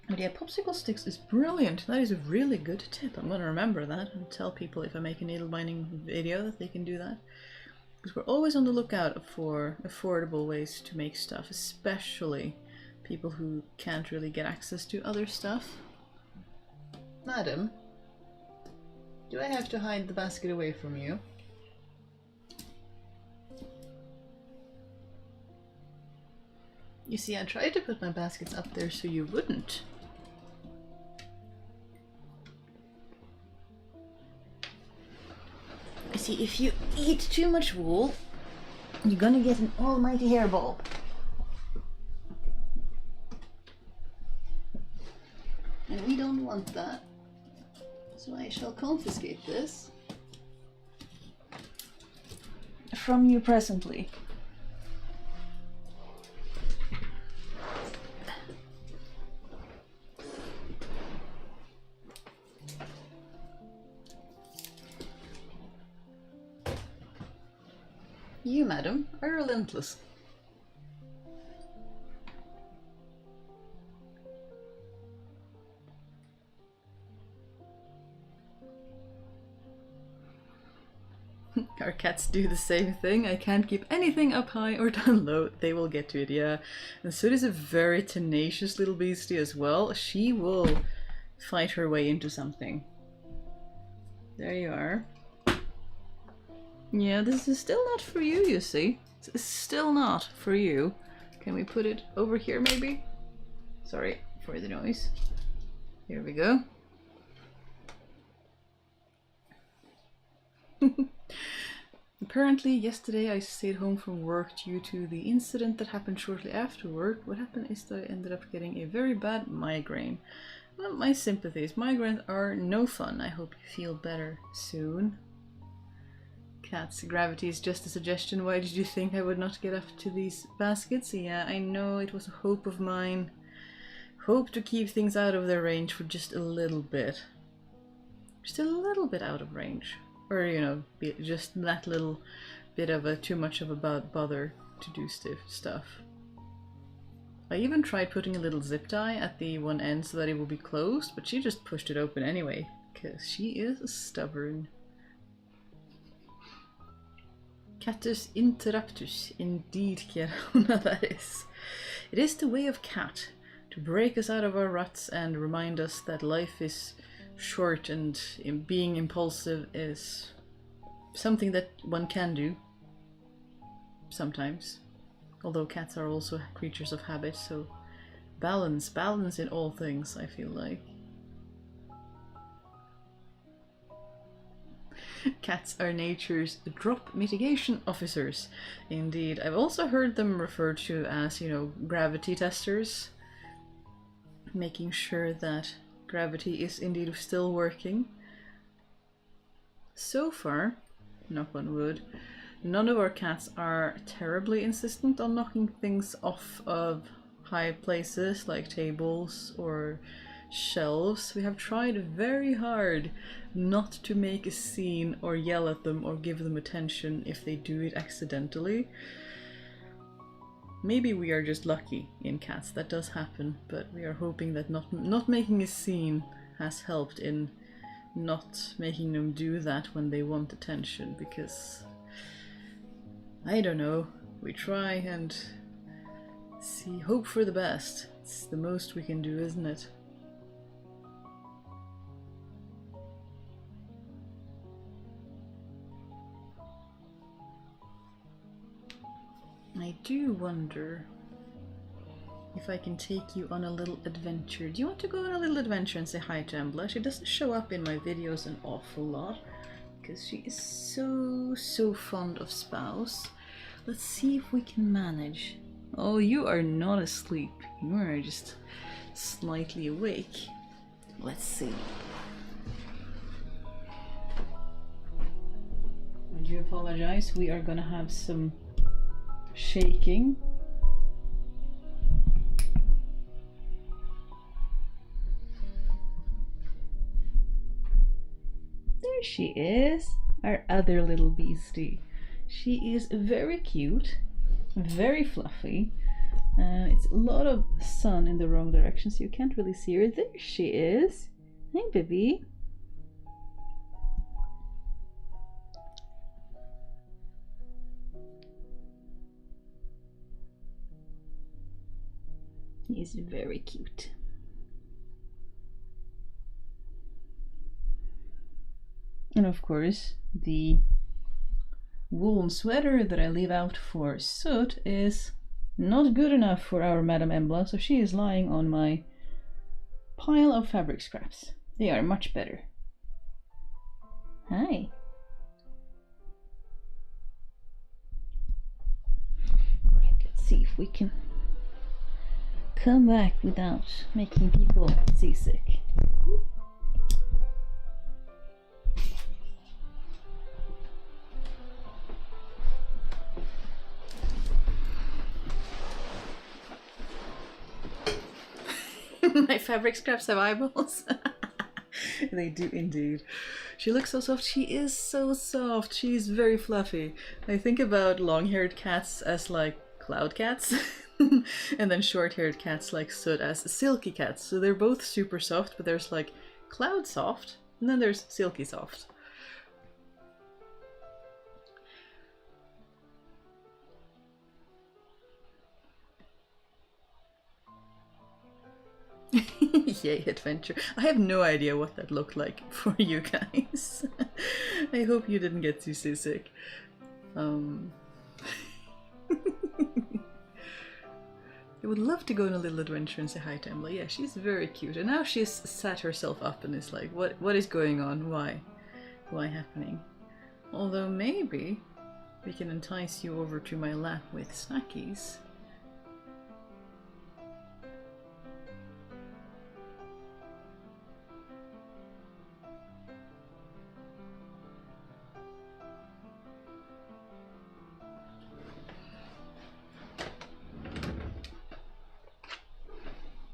[SPEAKER 1] But yeah, popsicle sticks is brilliant. That is a really good tip. I'm gonna remember that and tell people if I make a needle binding video that they can do that. Because we're always on the lookout for affordable ways to make stuff, especially people who can't really get access to other stuff. Madam, do I have to hide the basket away from you? You see, I tried to put my baskets up there so you wouldn't. You see, if you eat too much wool, you're gonna get an almighty hairball. And we don't want that. So I shall confiscate this from you presently. You, madam, are relentless. Our cats do the same thing. I can't keep anything up high or down low. They will get to it, yeah. And so is a very tenacious little beastie as well. She will fight her way into something. There you are. Yeah, this is still not for you, you see. It's still not for you. Can we put it over here, maybe? Sorry for the noise. Here we go. Apparently, yesterday I stayed home from work due to the incident that happened shortly after work. What happened is that I ended up getting a very bad migraine. Well, my sympathies. Migraines are no fun. I hope you feel better soon. Cats, gravity is just a suggestion. Why did you think I would not get up to these baskets? Yeah, I know, it was a hope of mine. Hope to keep things out of their range for just a little bit. Just a little bit out of range. Or, you know, just that little bit of a too much of a bother to do stuff. I even tried putting a little zip tie at the one end so that it would be closed, but she just pushed it open anyway, because she is stubborn. Catus interruptus, indeed, Kiarona, that is. It is the way of cat, to break us out of our ruts and remind us that life is short and being impulsive is something that one can do. Sometimes. Although cats are also creatures of habit, so balance in all things, I feel like. Cats are nature's drop mitigation officers. Indeed. I've also heard them referred to as, you know, gravity testers. Making sure that gravity is indeed still working. So far, knock on wood, none of our cats are terribly insistent on knocking things off of high places like tables or shelves. We have tried very hard not to make a scene or yell at them or give them attention if they do it accidentally. Maybe we are just lucky in cats, that does happen, but we are hoping that not making a scene has helped in not making them do that when they want attention, because I don't know, we try and hope for the best. It's the most we can do, isn't it? I do wonder if I can take you on a little adventure. Do you want to go on a little adventure and say hi to Embla? She doesn't show up in my videos an awful lot because she is so fond of Spouse. Let's see if we can manage. Oh, you are not asleep. You are just slightly awake. Let's see. I do apologize. We are gonna have some shaking. There she is, our other little beastie. She is very cute, very fluffy. It's a lot of sun in the wrong direction, so you can't really see her. There she is. Hey, baby. He is very cute. And of course, the woolen sweater that I leave out for Soot is not good enough for our Madame Embla, so she is lying on my pile of fabric scraps. They are much better. Hi. Right, let's see if we can come back without making people seasick. My fabric scraps have eyeballs. They do indeed. She looks so soft. She is so soft. She's very fluffy. I think about long-haired cats as like cloud cats. And then short-haired cats like Soot as silky cats. So they're both super soft, but there's like cloud soft, and then there's silky soft. Yay, adventure. I have no idea what that looked like for you guys. I hope you didn't get too seasick. I would love to go on a little adventure and say hi to Embla. Yeah, she's very cute. And now she's sat herself up and is like, what is going on? Why happening? Although maybe We can entice you over to my lap with snackies.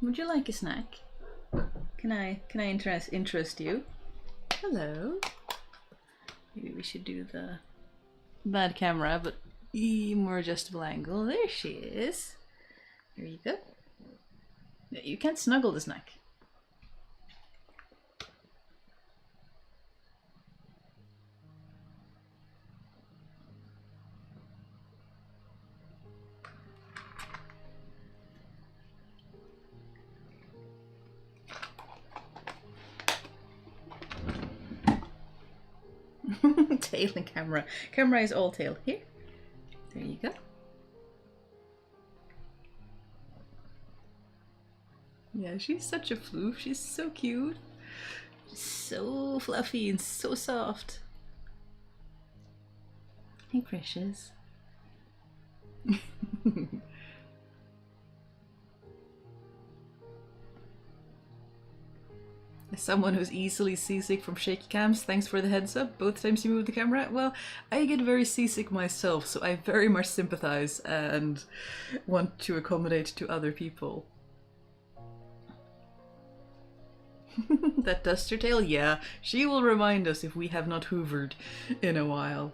[SPEAKER 1] Would you like a snack? Can I interest you? Hello. Maybe we should do the bad camera, but more adjustable angle. There she is. There you go. You can't snuggle the snack. Tail and camera. Camera is all tail. Here. There you go. Yeah, she's such a floof. She's so cute. So fluffy and so soft. Hey, precious. As someone who's easily seasick from shaky cams, thanks for the heads up. Both times you move the camera, well, I get very seasick myself, so I very much sympathize and want to accommodate to other people. That duster tail? Yeah, she will remind us if we have not hoovered in a while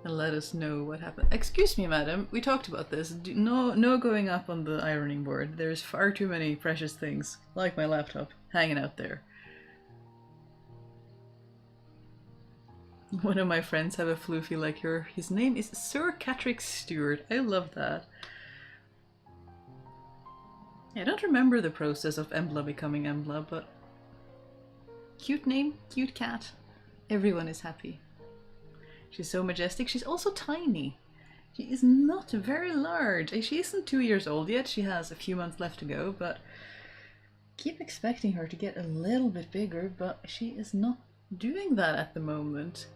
[SPEAKER 1] and let us know what happened. Excuse me, madam, we talked about this. No going up on the ironing board. There's far too many precious things, like my laptop, hanging out there. One of my friends have a floofy like her. His name is Sir Catrick Stewart. I love that. I don't remember the process of Embla becoming Embla, but cute name, cute cat. Everyone is happy. She's so majestic. She's also tiny. She is not very large. She isn't 2 years old yet. She has a few months left to go, but keep expecting her to get a little bit bigger, but she is not doing that at the moment.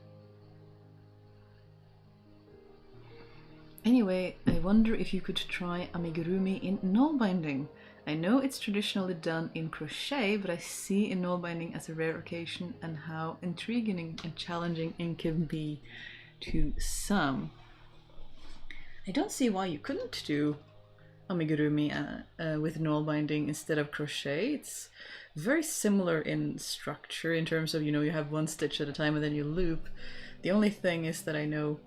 [SPEAKER 1] Anyway, I wonder if you could try amigurumi in knoll binding. I know it's traditionally done in crochet, but I see in knoll binding as a rare occasion and how intriguing and challenging it can be to some. I don't see why you couldn't do amigurumi with knoll binding instead of crochet. It's very similar in structure in terms of, you know, you have one stitch at a time and then you loop. The only thing is that I know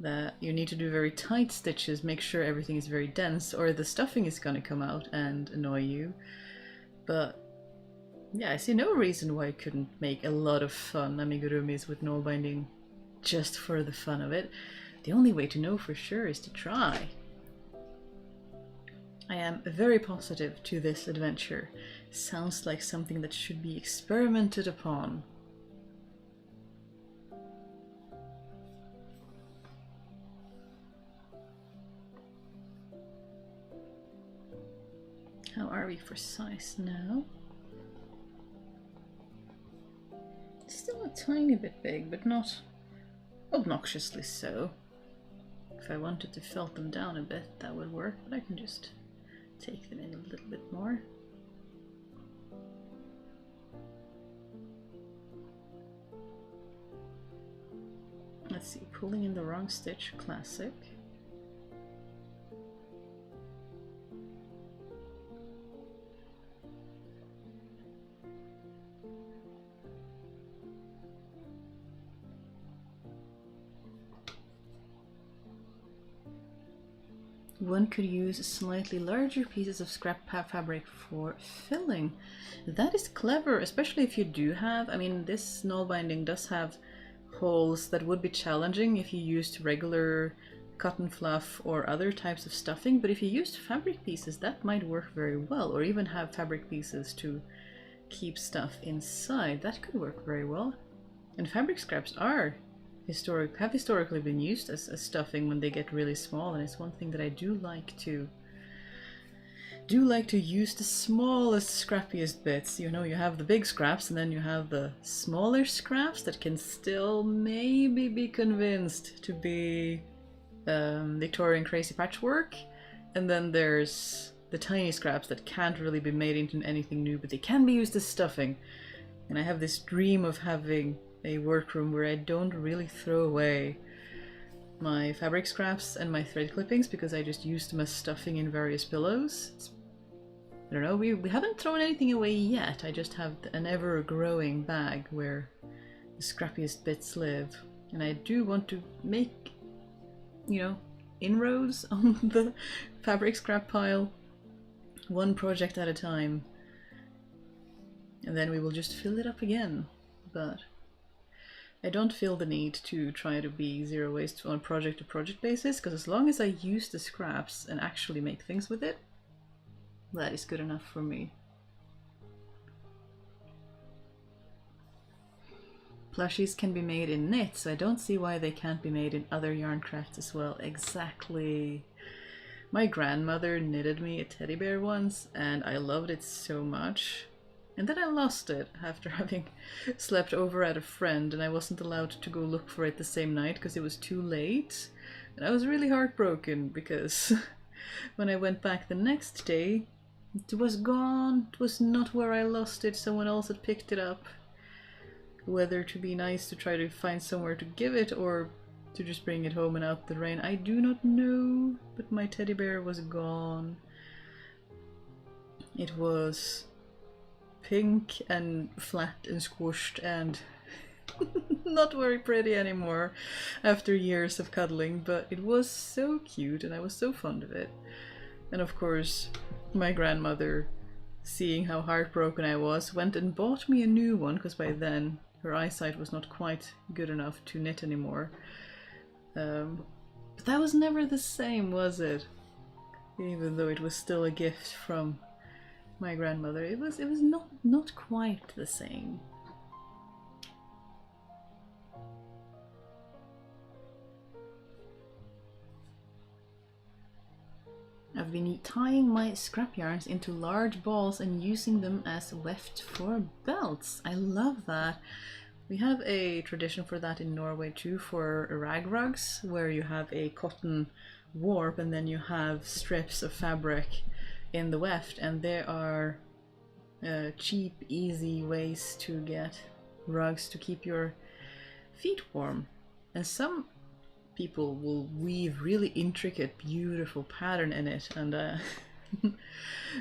[SPEAKER 1] that you need to do very tight stitches, make sure everything is very dense, or the stuffing is gonna come out and annoy you. But yeah, I see no reason why I couldn't make a lot of fun amigurumis with knoll binding just for the fun of it. The only way to know for sure is to try. I am very positive to this adventure. Sounds like something that should be experimented upon. How are we for size now? Still a tiny bit big, but not obnoxiously so. If I wanted to felt them down a bit, that would work, but I can just take them in a little bit more. Let's see, pulling in the wrong stitch, classic. One could use slightly larger pieces of scrap fabric for filling. That is clever, especially if you do have, I mean, this knoll binding does have holes that would be challenging if you used regular cotton fluff or other types of stuffing, but if you used fabric pieces, that might work very well, or even have fabric pieces to keep stuff inside. That could work very well. And fabric scraps have historically been used as stuffing when they get really small, and it's one thing that I do like to do like to use the smallest, scrappiest bits. You know, you have the big scraps and then you have the smaller scraps that can still maybe be convinced to be Victorian crazy patchwork. And then there's the tiny scraps that can't really be made into anything new, but they can be used as stuffing. And I have this dream of having a workroom where I don't really throw away my fabric scraps and my thread clippings because I just use them as stuffing in various pillows. I don't know, we haven't thrown anything away yet. I just have an ever-growing bag where the scrappiest bits live. And I do want to make, you know, inroads on the fabric scrap pile, one project at a time. And then we will just fill it up again. But I don't feel the need to try to be zero waste on a project-to-project basis, because as long as I use the scraps and actually make things with it, that is good enough for me. Plushies can be made in knit, so I don't see why they can't be made in other yarn crafts as well. Exactly. My grandmother knitted me a teddy bear once, and I loved it so much. And then I lost it after having slept over at a friend, and I wasn't allowed to go look for it the same night because it was too late. And I was really heartbroken because when I went back the next day, it was gone. It was not where I lost it. Someone else had picked it up. Whether to be nice to try to find somewhere to give it or to just bring it home and out the rain, I do not know. But my teddy bear was gone. It was pink and flat and squished and not very pretty anymore after years of cuddling, but it was so cute and I was so fond of it. And of course, my grandmother, seeing how heartbroken I was, went and bought me a new one, because by then her eyesight was not quite good enough to knit anymore. But that was never the same, was it? Even though it was still a gift from my grandmother, it was not quite the same. I've been tying my scrap yarns into large balls and using them as weft for belts. I love that. We have a tradition for that in Norway too, for rag rugs, where you have a cotton warp and then you have strips of fabric in the weft, and there are cheap, easy ways to get rugs to keep your feet warm. And some people will weave really intricate, beautiful pattern in it, and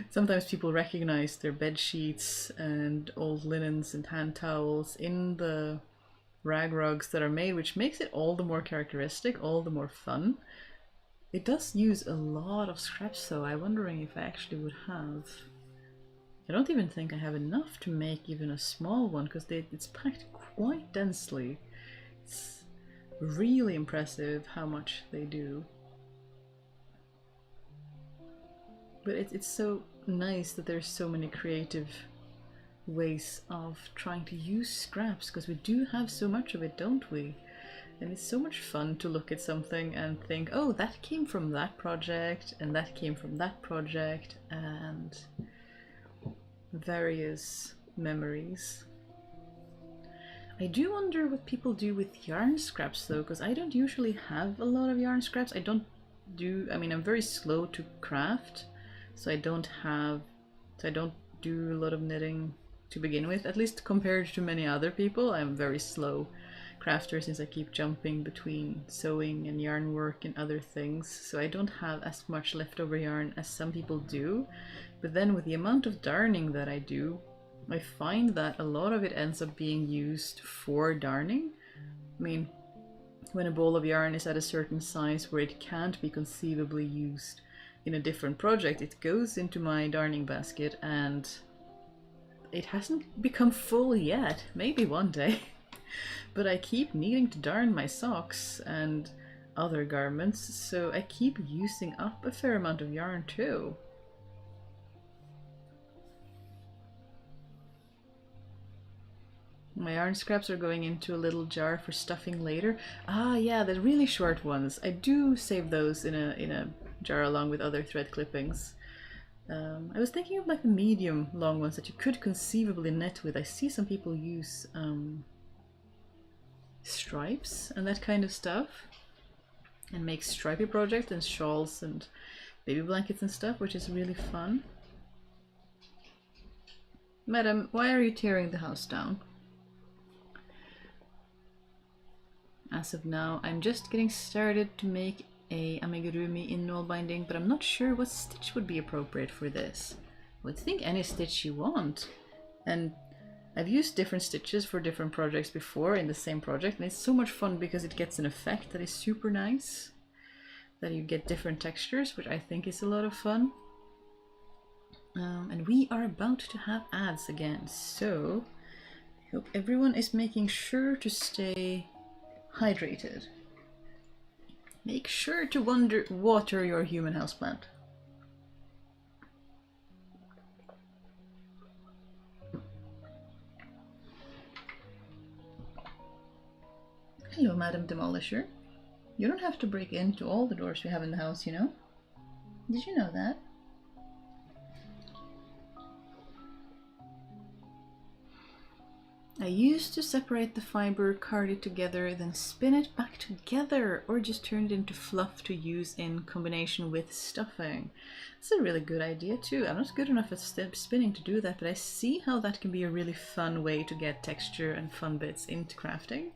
[SPEAKER 1] sometimes people recognize their bed sheets and old linens and hand towels in the rag rugs that are made, which makes it all the more characteristic, all the more fun. It does use a lot of scraps though. I'm wondering if I actually would have... I don't even think I have enough to make even a small one, because it's packed quite densely. It's really impressive how much they do. But it's so nice that there's so many creative ways of trying to use scraps, because we do have so much of it, don't we? And it's so much fun to look at something and think, oh, that came from that project, and that came from that project, and various memories. I do wonder what people do with yarn scraps though, because I don't usually have a lot of yarn scraps. I'm very slow to craft, so I don't do a lot of knitting to begin with, at least compared to many other people. I'm very slow crafter since I keep jumping between sewing and yarn work and other things, so I don't have as much leftover yarn as some people do. But then with the amount of darning that I do, I find that a lot of it ends up being used for darning. I mean, when a ball of yarn is at a certain size where it can't be conceivably used in a different project, it goes into my darning basket, and it hasn't become full yet. Maybe one day. But I keep needing to darn my socks and other garments, so I keep using up a fair amount of yarn too. My yarn scraps are going into a little jar for stuffing later. Ah, yeah, the really short ones. I do save those in a jar along with other thread clippings. I was thinking of like the medium long ones that you could conceivably knit with. I see some people use stripes and that kind of stuff, and make stripy projects and shawls and baby blankets and stuff, which is really fun. Madam, why are you tearing the house down? As of now, I'm just getting started to make a amigurumi in knoll binding, but I'm not sure what stitch would be appropriate for this. I would think any stitch you want. And I've used different stitches for different projects before in the same project, and it's so much fun because it gets an effect that is super nice. That you get different textures, which I think is a lot of fun. And we are about to have ads again, so I hope everyone is making sure to stay hydrated. Make sure to water your human houseplant. Hello, Madam Demolisher. You don't have to break into all the doors we have in the house, you know? Did you know that? I used to separate the fiber, card it together, then spin it back together, or just turn it into fluff to use in combination with stuffing. It's a really good idea too. I'm not good enough at spinning to do that, but I see how that can be a really fun way to get texture and fun bits into crafting.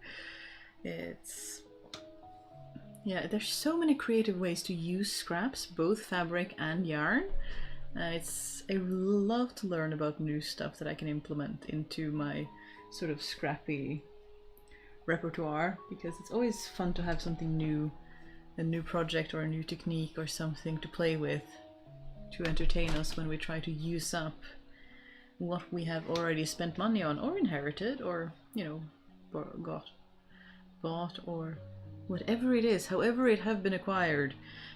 [SPEAKER 1] Yeah, there's so many creative ways to use scraps, both fabric and yarn. I love to learn about new stuff that I can implement into my sort of scrappy repertoire, because it's always fun to have something new, a new project or a new technique or something to play with to entertain us when we try to use up what we have already spent money on or inherited or, you know, bought or whatever it is, however it have been acquired.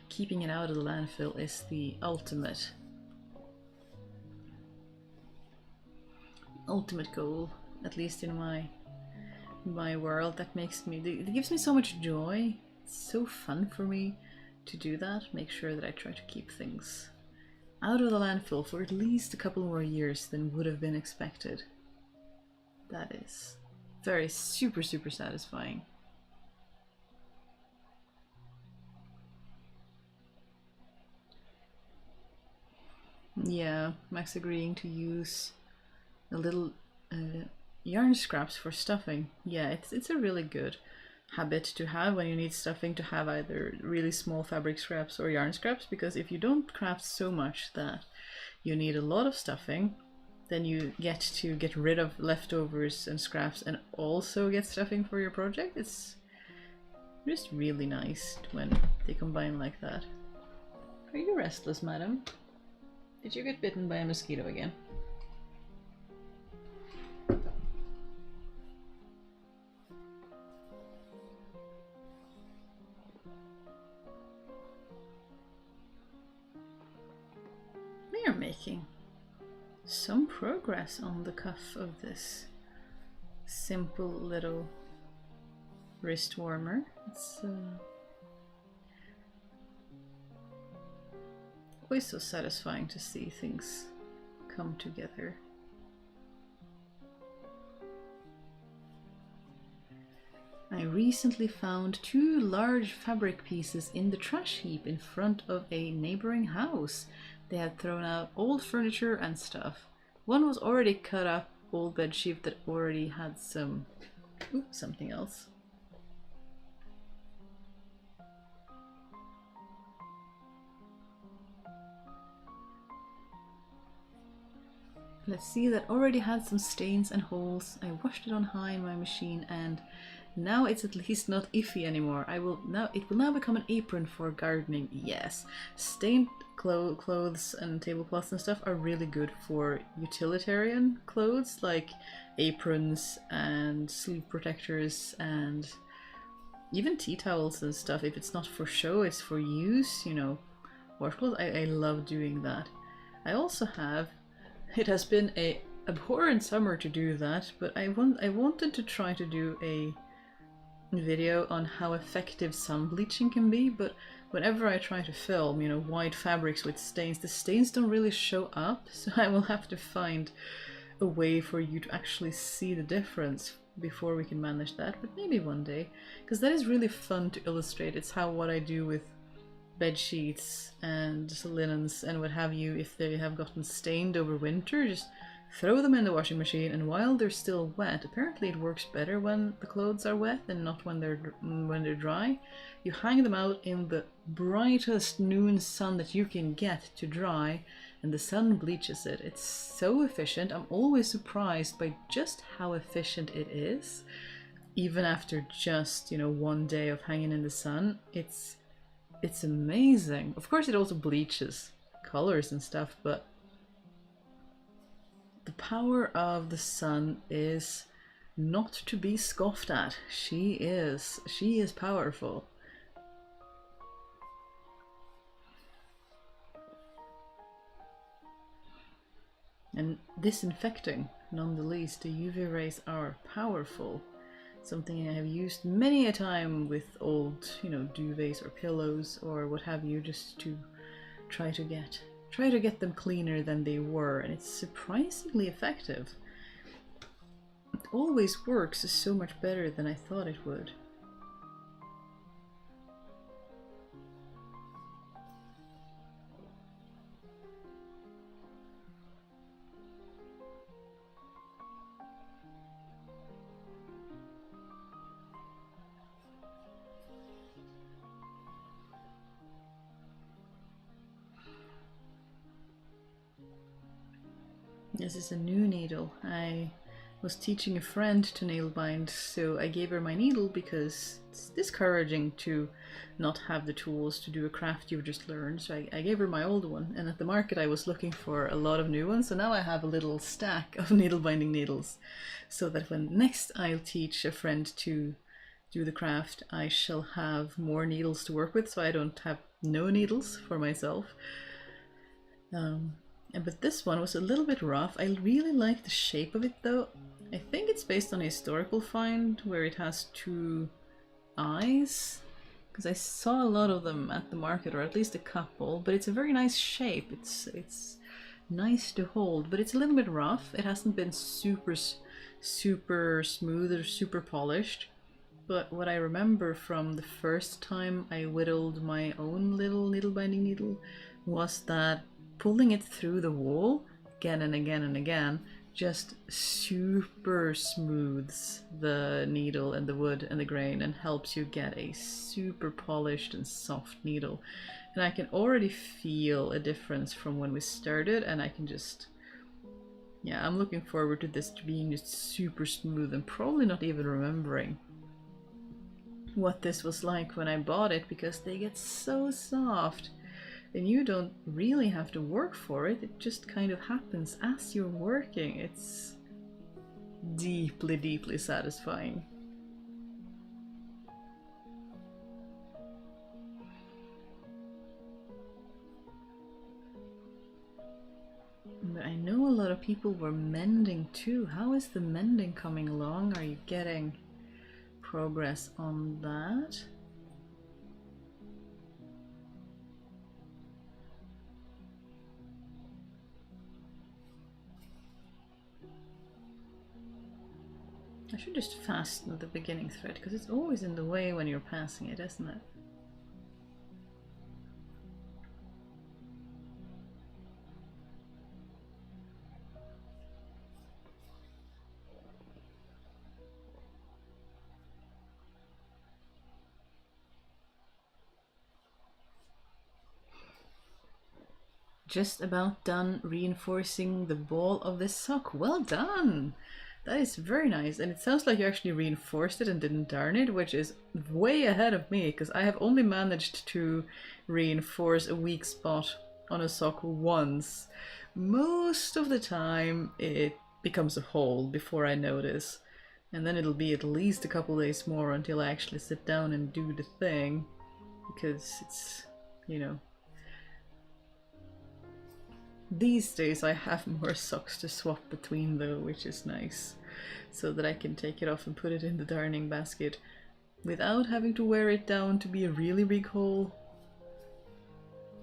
[SPEAKER 1] Keeping it out of the landfill is the ultimate goal, at least in my world. That gives me so much joy. It's so fun for me to do that. Make sure that I try to keep things out of the landfill for at least a couple more years than would have been expected. That is very super satisfying. Yeah, Max agreeing to use a little yarn scraps for stuffing. Yeah, it's a really good habit to have when you need stuffing, to have either really small fabric scraps or yarn scraps, because if you don't craft so much that you need a lot of stuffing, then you get to get rid of leftovers and scraps and also get stuffing for your project. It's just really nice when they combine like that. Are you restless, madam? Did you get bitten by a mosquito again? We are making some progress on the cuff of this simple little wrist warmer. It's always so satisfying to see things come together. I recently found 2 large fabric pieces in the trash heap in front of a neighboring house. They had thrown out old furniture and stuff. One was already cut up old bedsheet that already had something else. Let's see, that already had some stains and holes. I washed it on high in my machine and now it's at least not iffy anymore. It will now become an apron for gardening. Yes, stained clothes and tablecloths and stuff are really good for utilitarian clothes like aprons and sleeve protectors and even tea towels and stuff. If it's not for show, it's for use, you know, washcloths. I love doing that. I also have, it has been a abhorrent summer to do that, but I wanted to try to do a video on how effective sun bleaching can be, but whenever I try to film, you know, white fabrics with stains, the stains don't really show up, so I will have to find a way for you to actually see the difference before we can manage that, but maybe one day, because that is really fun to illustrate. It's how what I do with bed sheets and linens and what have you. If they have gotten stained over winter, just throw them in the washing machine, and while they're still wet, apparently it works better when the clothes are wet and not when they're dry. You hang them out in the brightest noon sun that you can get to dry, and the sun bleaches it. It's so efficient. I'm always surprised by just how efficient it is, even after just, you know, one day of hanging in the sun. It's amazing. Of course, it also bleaches colors and stuff, but the power of the sun is not to be scoffed at. She is powerful. And disinfecting, none the least. The UV rays are powerful. Something I have used many a time with old, you know, duvets or pillows or what have you, just to try to get them cleaner than they were, and it's surprisingly effective. It always works so much better than I thought it would. This is a new needle. I was teaching a friend to nail bind, so I gave her my needle because it's discouraging to not have the tools to do a craft you've just learned. So I gave her my old one, and at the market I was looking for a lot of new ones, so now I have a little stack of needle binding needles, so that when next I'll teach a friend to do the craft, I shall have more needles to work with, so I don't have no needles for myself. But this one was a little bit rough. I really like the shape of it though. I think it's based on a historical find where it has two eyes, because I saw a lot of them at the market, or at least a couple, but it's a very nice shape. It's nice to hold, but it's a little bit rough. It hasn't been super smooth or super polished. But what I remember from the first time I whittled my own little needle binding needle was that pulling it through the wool again and again and again just super smooths the needle and the wood and the grain and helps you get a super polished and soft needle. And I can already feel a difference from when we started, and I can just, yeah, I'm looking forward to this being just super smooth, and probably not even remembering what this was like when I bought it, because they get so soft. And you don't really have to work for it, it just kind of happens as you're working. It's deeply, deeply satisfying. But I know a lot of people were mending too. How is the mending coming along? Are you getting progress on that? I should just fasten the beginning thread, because it's always in the way when you're passing it, isn't it? Just about done reinforcing the ball of this sock. Well done! That is very nice, and it sounds like you actually reinforced it and didn't darn it, which is way ahead of me, because I have only managed to reinforce a weak spot on a sock once. Most of the time it becomes a hole before I notice, and then it'll be at least a couple days more until I actually sit down and do the thing, because it's, you know, these days I have more socks to swap between though, which is nice, so that I can take it off and put it in the darning basket without having to wear it down to be a really big hole.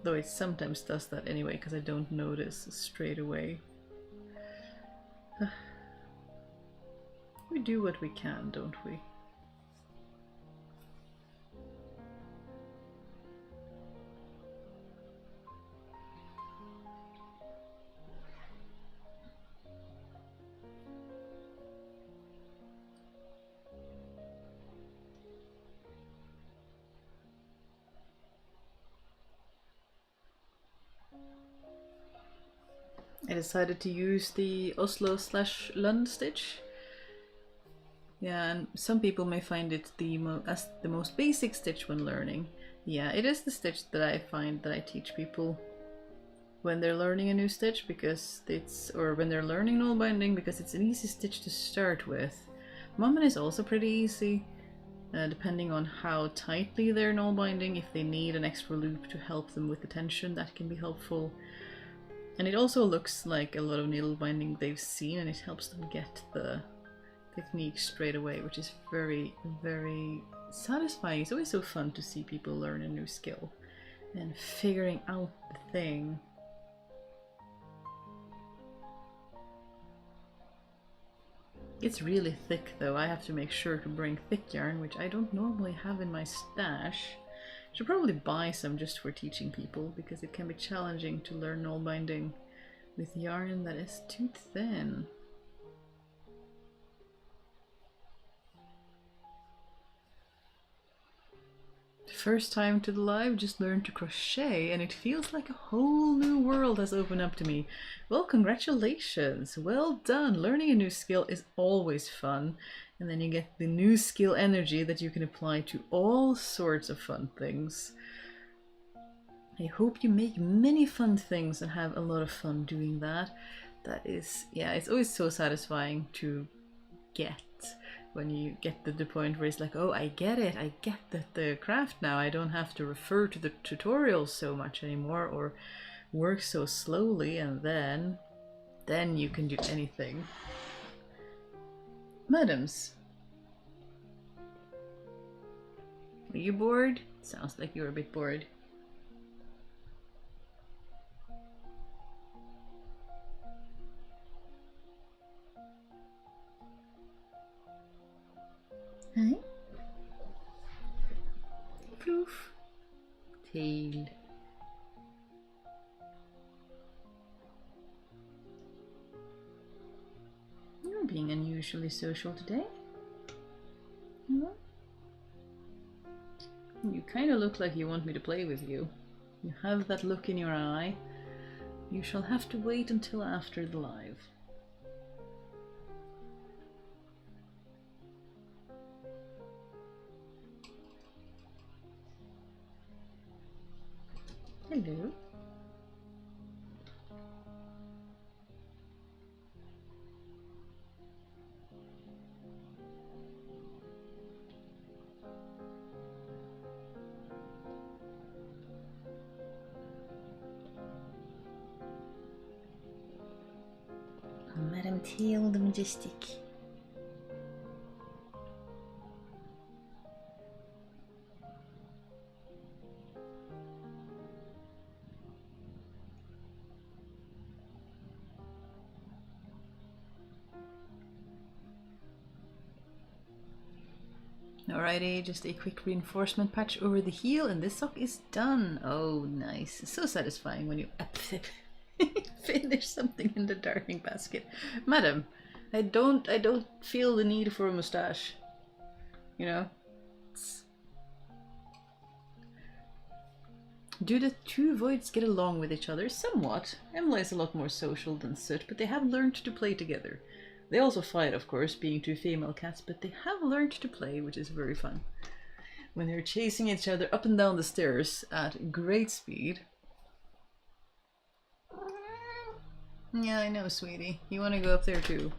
[SPEAKER 1] Though it sometimes does that anyway, because I don't notice straight away. We do what we can, don't we? I decided to use the Oslo/Lund stitch. Yeah, and some people may find it as the most basic stitch when learning. Yeah, it is the stitch that I find that I teach people when they're learning a new stitch, because or when they're learning knoll binding, because it's an easy stitch to start with. Mummin is also pretty easy, depending on how tightly they're knoll binding. If they need an extra loop to help them with the tension, that can be helpful. And it also looks like a lot of needle binding they've seen, and it helps them get the technique straight away, which is very, very satisfying. It's always so fun to see people learn a new skill and figuring out the thing. It's really thick though. I have to make sure to bring thick yarn, which I don't normally have in my stash. Should probably buy some just for teaching people, because it can be challenging to learn knoll binding with yarn that is too thin. First time to the live, just learned to crochet, and it feels like a whole new world has opened up to me. Well, congratulations! Well done! Learning a new skill is always fun, and then you get the new skill energy that you can apply to all sorts of fun things. I hope you make many fun things and have a lot of fun doing that. That is, yeah, it's always so satisfying to get. When you get to the point where it's like, oh, I get it, I get the craft now. I don't have to refer to the tutorials so much anymore, or work so slowly, and then you can do anything. Madams, are you bored? Sounds like you're a bit bored. Hi. Fluff. Tail. You're being unusually social today. Hmm? You kind of look like you want me to play with you. You have that look in your eye. You shall have to wait until after the live. Hello. Madam Tail the Majestic. Alrighty, just a quick reinforcement patch over the heel, and this sock is done. Oh, nice. It's so satisfying when you finish something in the darning basket. Madam, I don't feel the need for a mustache. You know? Do the two voids get along with each other? Somewhat. Emla is a lot more social than Soot, but they have learned to play together. They also fight, of course, being two female cats, but they have learned to play, which is very fun. When they're chasing each other up and down the stairs at great speed. Yeah, I know, sweetie. You want to go up there too?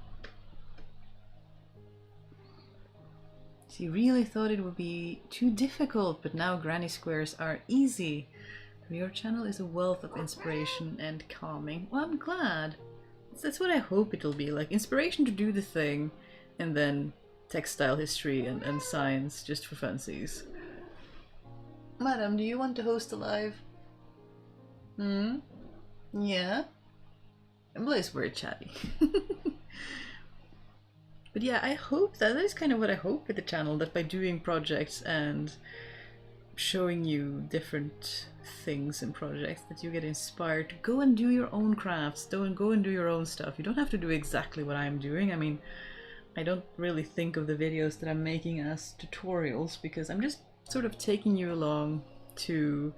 [SPEAKER 1] She really thought it would be too difficult, but now granny squares are easy. Your channel is a wealth of inspiration and calming. Well, I'm glad. That's what I hope it'll be, like inspiration to do the thing, and then textile history and science just for funsies. Madam, do you want to host a live? Hmm? Yeah? Blaze very chatty. But yeah, I hope that is kind of what I hope with the channel, that by doing projects and showing you different things and projects, that you get inspired to go and do your own crafts, go and do your own stuff. You don't have to do exactly what I'm doing. I mean, I don't really think of the videos that I'm making as tutorials, because I'm just sort of taking you along to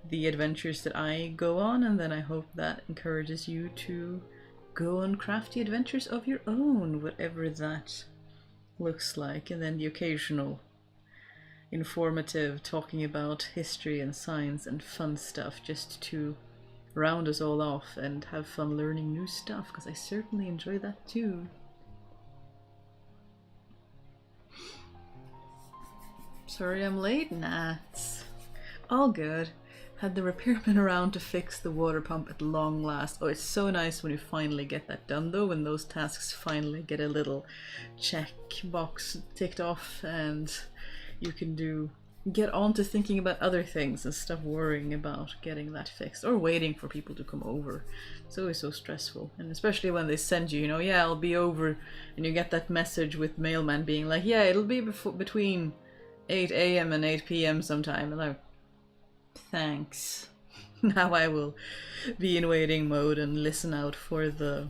[SPEAKER 1] the adventures that I go on, and then I hope that encourages you to go on crafty adventures of your own, whatever that looks like. And then the occasional informative talking about history and science and fun stuff, just to round us all off and have fun learning new stuff, because I certainly enjoy that too. Sorry I'm late? Nah, it's all good. Had the repairman around to fix the water pump at long last. Oh, it's so nice when you finally get that done though, when those tasks finally get a little check box ticked off and you can get on to thinking about other things and stop worrying about getting that fixed or waiting for people to come over. It's always so stressful, and especially when they send you, yeah, I'll be over, and you get that message with mailman being like, yeah, it'll be between 8 a.m. and 8 p.m. sometime, and I'm thanks. Now I will be in waiting mode and listen out for the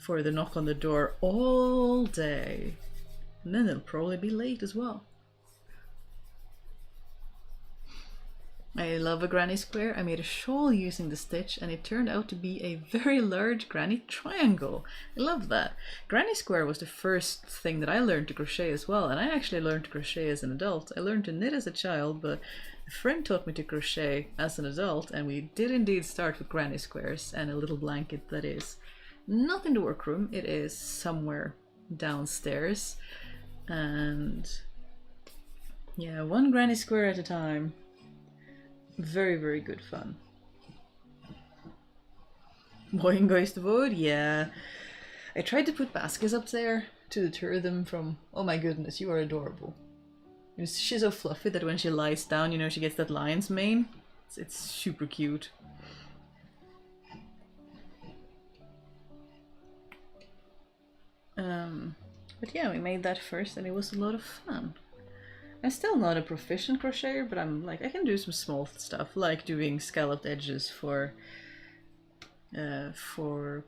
[SPEAKER 1] knock on the door all day. And then it'll probably be late as well. I love a granny square. I made a shawl using the stitch and it turned out to be a very large granny triangle. I love that. Granny square was the first thing that I learned to crochet as well, and I actually learned to crochet as an adult. I learned to knit as a child, but a friend taught me to crochet as an adult, and we did indeed start with granny squares and a little blanket that is not in the workroom. It is somewhere downstairs, and yeah, one granny square at a time. Very, very good fun. Boing goes the wood, yeah. I tried to put baskets up there to deter them from... Oh my goodness, you are adorable. She's so fluffy that when she lies down, she gets that lion's mane. It's super cute. But yeah, we made that first and it was a lot of fun. I'm still not a proficient crocheter, but I'm like, I can do some small stuff, like doing scalloped edges for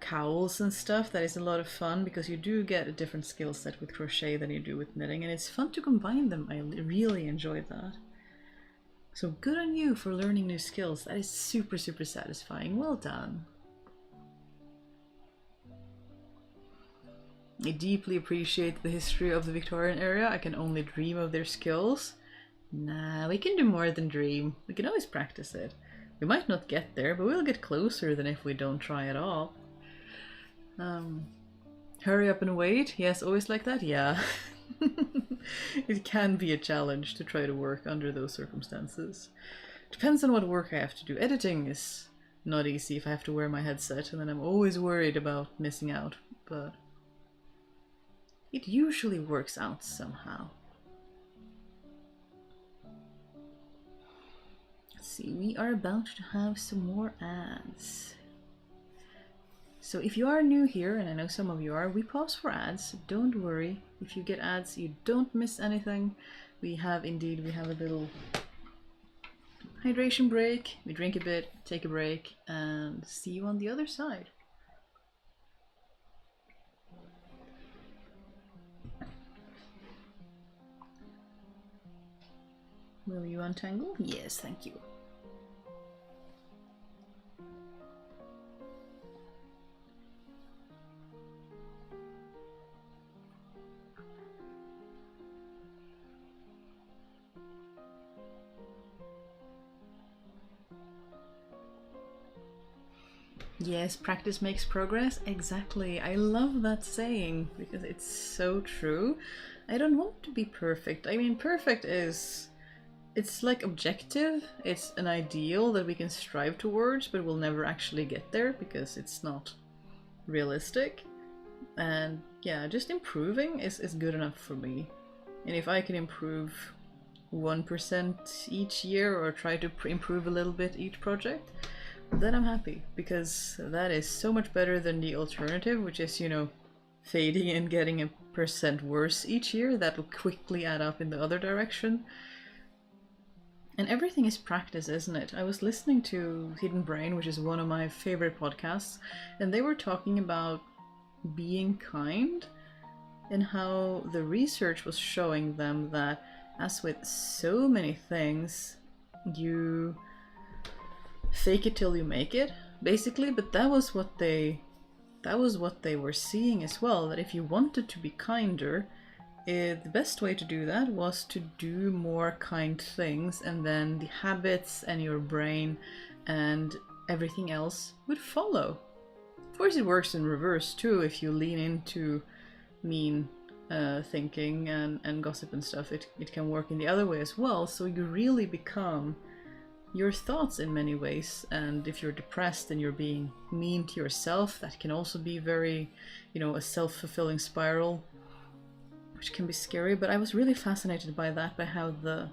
[SPEAKER 1] cowls and stuff. That is a lot of fun because you do get a different skill set with crochet than you do with knitting, and it's fun to combine them. I really enjoy that. So good on you for learning new skills. That is super, super satisfying. Well done. I deeply appreciate the history of the Victorian era. I can only dream of their skills. Nah, we can do more than dream. We can always practice it. We might not get there, but we'll get closer than if we don't try at all. Hurry up and wait? Yes, always like that? Yeah. It can be a challenge to try to work under those circumstances. Depends on what work I have to do. Editing is not easy if I have to wear my headset, and then I'm always worried about missing out, but it usually works out somehow. Let's see, we are about to have some more ads. So if you are new here, and I know some of you are, we pause for ads. Don't worry, if you get ads, you don't miss anything. We have a little hydration break. We drink a bit, take a break, and see you on the other side. Will you untangle? Yes, thank you. Yes, practice makes progress. Exactly. I love that saying because it's so true. I don't want to be perfect. I mean, perfect is... it's like objective. It's an ideal that we can strive towards, but we'll never actually get there because it's not realistic. And yeah, just improving is good enough for me. And if I can improve 1% each year or try to improve a little bit each project, then I'm happy, because that is so much better than the alternative, which is, you know, fading and getting a % worse each year. That will quickly add up in the other direction. And everything is practice, isn't it? I was listening to Hidden Brain, which is one of my favorite podcasts, and they were talking about being kind and how the research was showing them that, as with so many things, you fake it till you make it, basically. But that was what they were seeing as well, that if you wanted to be kinder, the best way to do that was to do more kind things, and then the habits and your brain and everything else would follow. Of course, it works in reverse too. If you lean into mean thinking and gossip and stuff, it can work in the other way as well. So you really become your thoughts in many ways. And if you're depressed and you're being mean to yourself, that can also be very, you know, a self-fulfilling spiral, which can be scary. But I was really fascinated by that, by how the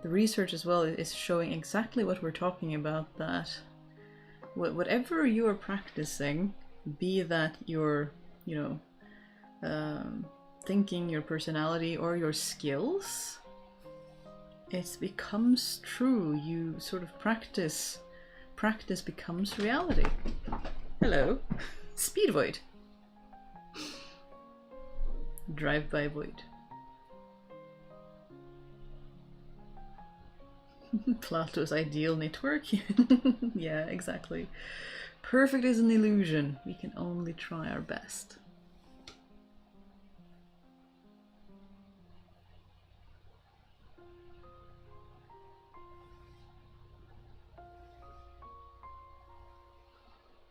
[SPEAKER 1] research as well is showing exactly what we're talking about, that whatever you are practicing, be that your, you know, thinking, your personality, or your skills, it becomes true. You sort of practice becomes reality. Hello. Speed void. Drive-by void. Plato's ideal network. Yeah, exactly. Perfect is an illusion. We can only try our best.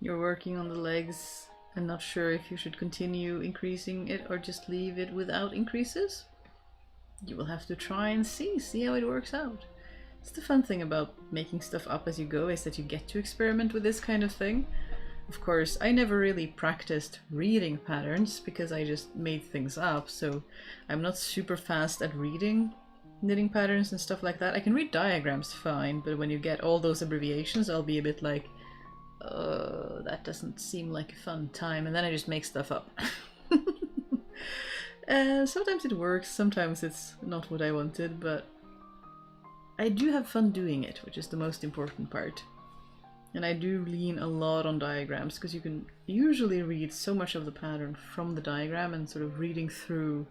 [SPEAKER 1] You're working on the legs and not sure if you should continue increasing it or just leave it without increases? You will have to try and see how it works out. It's the fun thing about making stuff up as you go, is that you get to experiment with this kind of thing. Of course, I never really practiced reading patterns because I just made things up, so I'm not super fast at reading knitting patterns and stuff like that. I can read diagrams fine, but when you get all those abbreviations, I'll be a bit like, that doesn't seem like a fun time, and then I just make stuff up. Sometimes it works, sometimes it's not what I wanted, but I do have fun doing it, which is the most important part. And I do lean a lot on diagrams, because you can usually read so much of the pattern from the diagram, and sort of reading through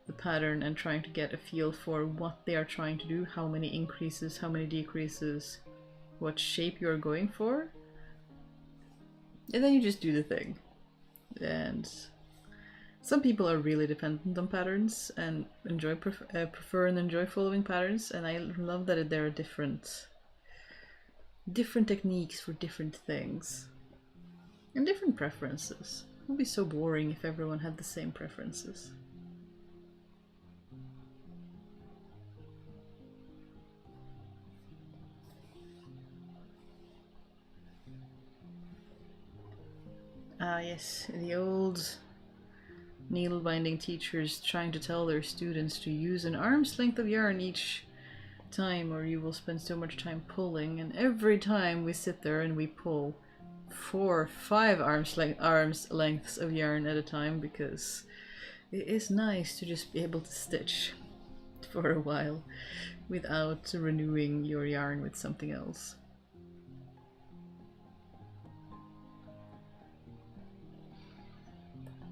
[SPEAKER 1] the pattern and trying to get a feel for what they are trying to do, how many increases, how many decreases, what shape you're going for. And then you just do the thing. And some people are really dependent on patterns and prefer and enjoy following patterns, and I love that there are different techniques for different things and different preferences. It would be so boring if everyone had the same preferences. Ah yes, the old needle binding teachers trying to tell their students to use an arm's length of yarn each time, or you will spend so much time pulling. And every time we sit there and we pull 4 or 5 arms lengths of yarn at a time, because it is nice to just be able to stitch for a while without renewing your yarn with something else.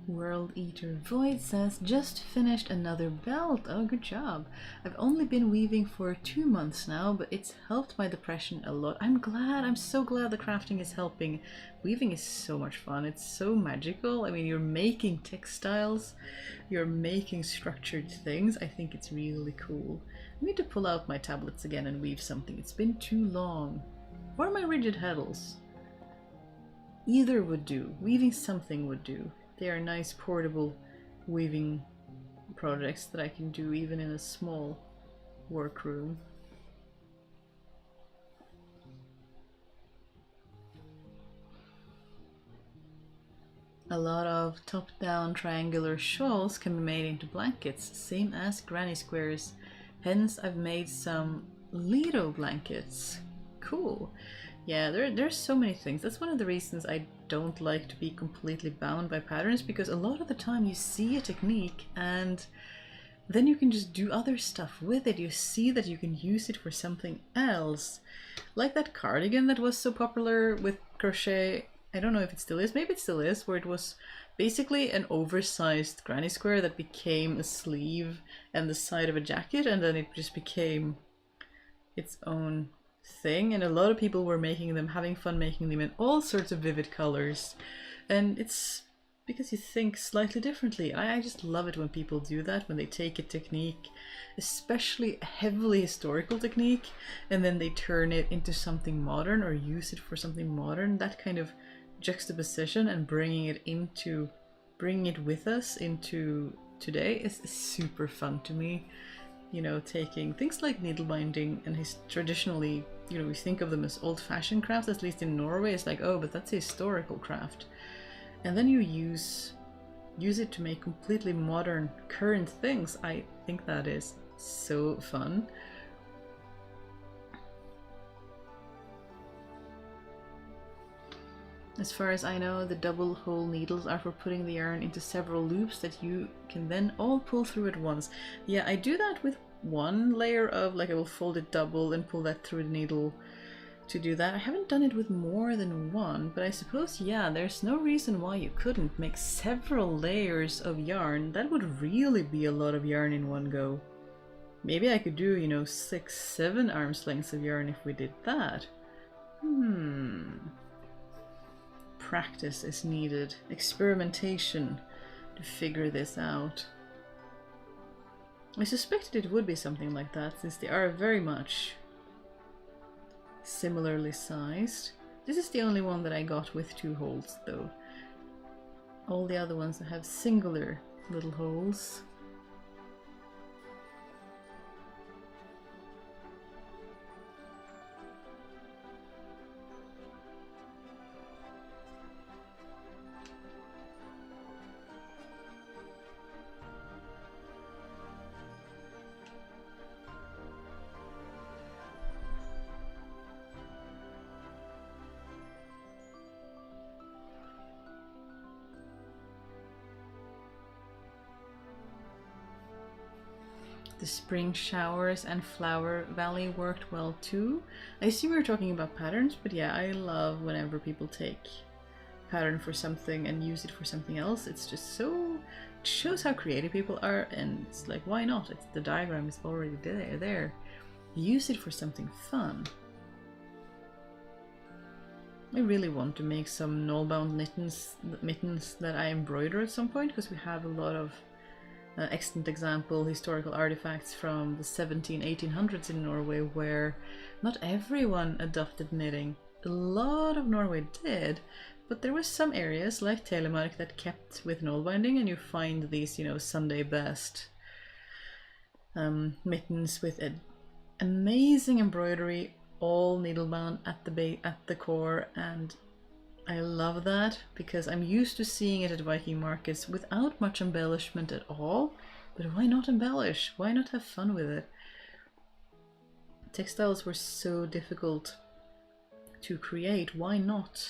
[SPEAKER 1] World Eater Void says, just finished another belt. Oh, good job. I've only been weaving for 2 months now, but it's helped my depression a lot. I'm so glad the crafting is helping. Weaving is so much fun. It's so magical. I mean, you're making textiles, you're making structured things. I think it's really cool. I need to pull out my tablets again and weave something. It's been too long. Or my rigid heddles. Either would do. Weaving something would do. They are nice portable weaving projects that I can do even in a small workroom. A lot of top-down triangular shawls can be made into blankets, same as granny squares. Hence I've made some Lido blankets. Cool. Yeah, there's so many things. That's one of the reasons I don't like to be completely bound by patterns, because a lot of the time you see a technique and then you can just do other stuff with it. You see that you can use it for something else. Like that cardigan that was so popular with crochet. I don't know if it still is, maybe it still is, where it was basically an oversized granny square that became a sleeve and the side of a jacket, and then it just became its own thing. And a lot of people were making them, having fun making them in all sorts of vivid colors. And it's because you think slightly differently. I just love it when people do that, when they take a technique, especially a heavily historical technique, and then they turn it into something modern or use it for something modern. That kind of juxtaposition and bringing it with us into today is super fun to me. You know, taking things like needle binding and traditionally, you know, we think of them as old-fashioned crafts, at least in Norway. It's like, oh, but that's a historical craft. And then you use it to make completely modern, current things. I think that is so fun. As far as I know, the double hole needles are for putting the yarn into several loops that you can then all pull through at once. Yeah, I do that with one layer of, like, I will fold it double and pull that through the needle to do that. I haven't done it with more than one, but I suppose, yeah, there's no reason why you couldn't make several layers of yarn. That would really be a lot of yarn in one go. Maybe I could do, you know, 6-7 arms lengths of yarn if we did that. Practice is needed. Experimentation to figure this out. I suspected it would be something like that, since they are very much similarly sized. This is the only one that I got with 2 holes, though. All the other ones have singular little holes. The spring showers and flower valley worked well too. I assume we were talking about patterns, but yeah, I love whenever people take pattern for something and use it for something else. It's just so, it shows how creative people are, and it's like, why not? The diagram is already there. Use it for something fun. I really want to make some knoll-bound mittens that I embroider at some point, because we have a lot of excellent example historical artifacts from the 1800s in Norway, where not everyone adopted knitting. A lot of Norway did, but there were some areas like Telemark that kept with knoll binding, and you find these, you know, Sunday best mittens with an amazing embroidery, all needle bound at the core, and I love that, because I'm used to seeing it at Viking markets without much embellishment at all. But why not embellish? Why not have fun with it? Textiles were so difficult to create. Why not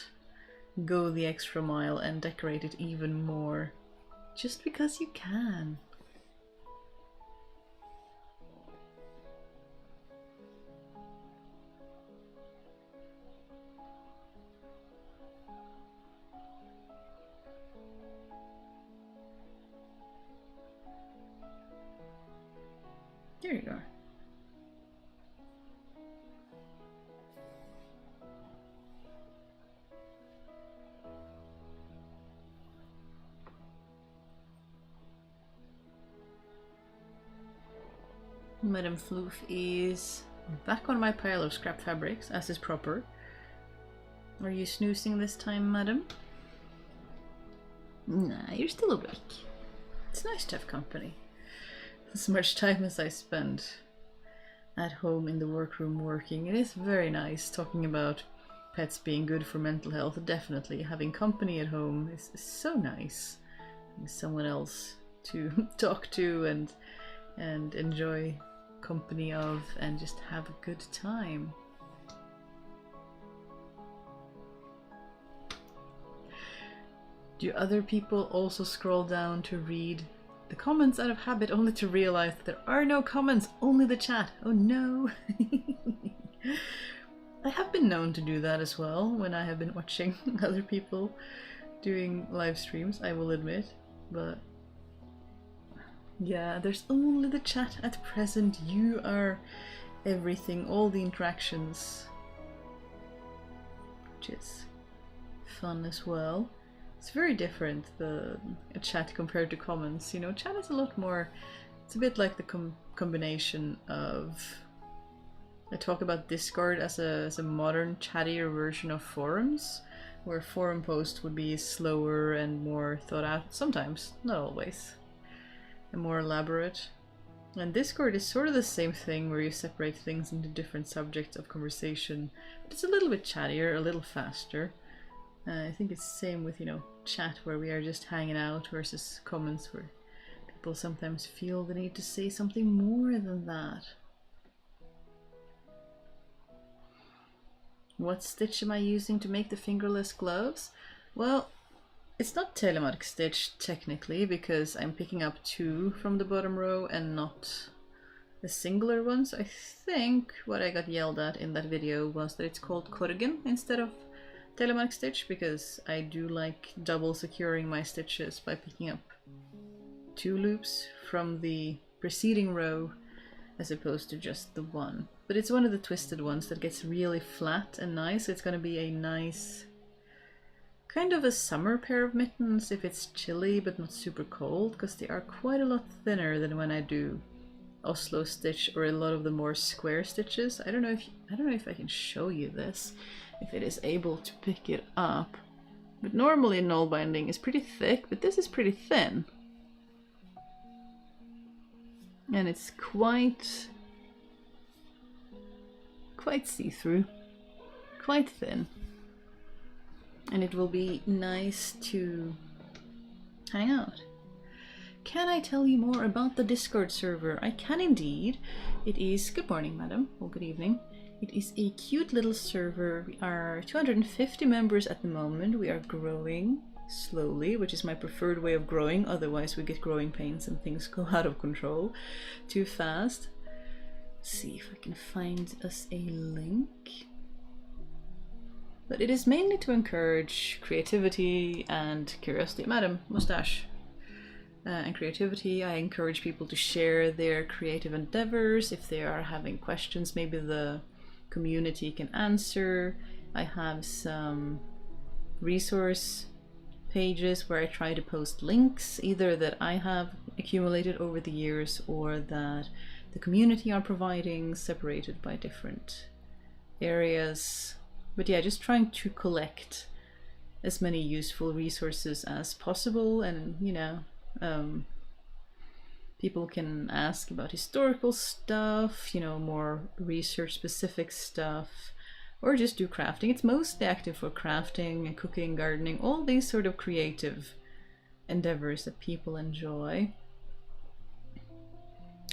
[SPEAKER 1] go the extra mile and decorate it even more? Just because you can. There you go. Madame Fluff is back on my pile of scrap fabrics, as is proper. Are you snoozing this time, madam? Nah, you're still awake. It's nice to have company. As much time as I spend at home in the workroom working, it is very nice talking about pets being good for mental health. Definitely having company at home is so nice. Having someone else to talk to and enjoy company of and just have a good time. Do other people also scroll down to read the comments out of habit, only to realize that there are no comments, only the chat? Oh no! I have been known to do that as well when I have been watching other people doing live streams, I will admit. But yeah, there's only the chat at present. You are everything, all the interactions, which is fun as well. It's very different, the chat compared to comments. You know, chat is a lot more, it's a bit like the combination of, I talk about Discord as a modern, chattier version of forums, where forum posts would be slower and more thought out, sometimes, not always, and more elaborate. And Discord is sort of the same thing, where you separate things into different subjects of conversation, but it's a little bit chattier, a little faster. I think it's the same with, you know, chat, where we are just hanging out, versus comments, where people sometimes feel the need to say something more than that. What stitch am I using to make the fingerless gloves? Well, it's not telematic stitch technically, because I'm picking up 2 from the bottom row and not the singular ones. I think what I got yelled at in that video was that it's called corrigan instead of telematic stitch, because I do like double securing my stitches by picking up 2 loops from the preceding row as opposed to just the one. But it's one of the twisted ones that gets really flat and nice. It's going to be a nice, kind of a summer pair of mittens if it's chilly but not super cold, because they are quite a lot thinner than when I do Oslo stitch or a lot of the more square stitches. I don't know if I can show you this, if it is able to pick it up. But normally knoll binding is pretty thick, but this is pretty thin. And it's quite see-through, quite thin. And it will be nice to hang out. Can I tell you more about the Discord server? I can indeed. It is, good morning madam, or good evening. It is a cute little server. We are 250 members at the moment. We are growing slowly, which is my preferred way of growing, otherwise we get growing pains and things go out of control too fast. Let's see if I can find us a link. But it is mainly to encourage creativity and curiosity. Madam, mustache. And creativity. I encourage people to share their creative endeavors. If they are having questions, maybe the community can answer. I have some resource pages where I try to post links, either that I have accumulated over the years or that the community are providing, separated by different areas. But yeah, just trying to collect as many useful resources as possible, and you know, people can ask about historical stuff, you know, more research specific stuff, or just do crafting. It's mostly active for crafting and cooking, gardening, all these sort of creative endeavors that people enjoy.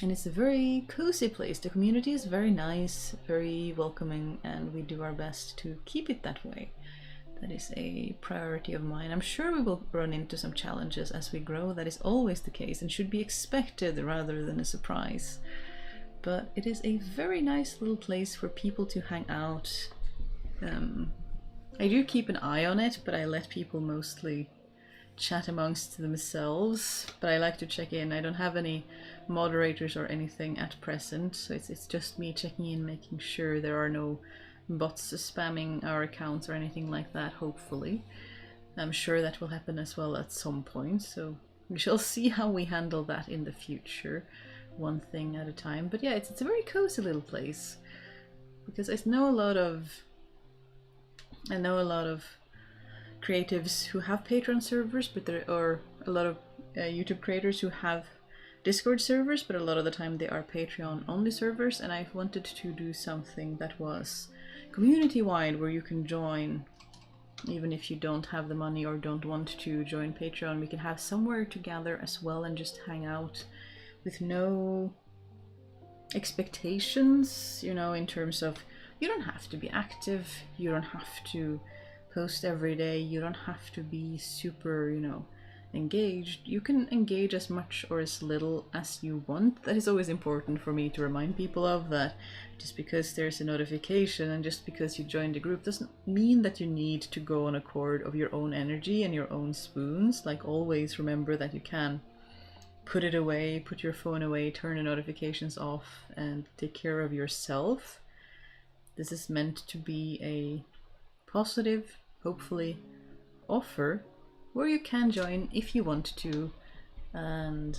[SPEAKER 1] And it's a very cozy place. The community is very nice, very welcoming, and we do our best to keep it that way. That is a priority of mine. I'm sure we will run into some challenges as we grow. That is always the case and should be expected rather than a surprise. But it is a very nice little place for people to hang out. I do keep an eye on it, but I let people mostly chat amongst themselves. But I like to check in. I don't have any moderators or anything at present, so it's just me checking in, making sure there are no bots spamming our accounts or anything like that, hopefully. I'm sure that will happen as well at some point, so we shall see how we handle that in the future, one thing at a time. But yeah, it's a very cozy little place, because I know a lot of creatives who have Patreon servers, but there are a lot of YouTube creators who have Discord servers, but a lot of the time they are Patreon only servers, and I've wanted to do something that was community-wide, where you can join even if you don't have the money or don't want to join Patreon. We can have somewhere to gather as well and just hang out with no expectations, you know, in terms of you don't have to be active, you don't have to post every day. You don't have to be super, engaged. You can engage as much or as little as you want. That is always important for me to remind people of, that just because there's a notification and just because you joined the group doesn't mean that you need to go on a cord of your own energy and your own spoons. Like, always remember that you can put it away, put your phone away, turn the notifications off, and take care of yourself. This is meant to be a positive, hopefully, offer where you can join if you want to, and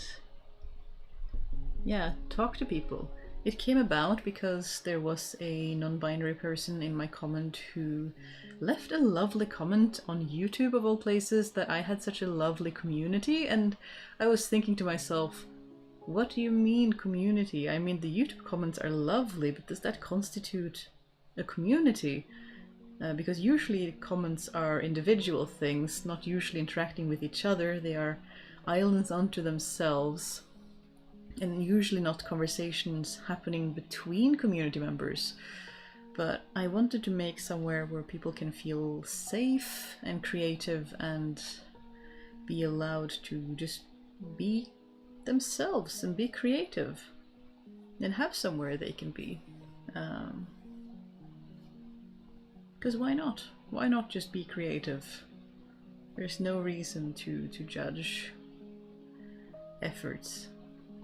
[SPEAKER 1] yeah, talk to people. It came about because there was a non-binary person in my comment who left a lovely comment on YouTube, of all places, that I had such a lovely community, and I was thinking to myself, what do you mean community? I mean, the YouTube comments are lovely, but does that constitute a community? Because usually comments are individual things, not usually interacting with each other. They are islands unto themselves, and usually not conversations happening between community members. But I wanted to make somewhere where people can feel safe and creative and be allowed to just be themselves and be creative and have somewhere they can be. Because why not? Why not just be creative? There's no reason to judge efforts.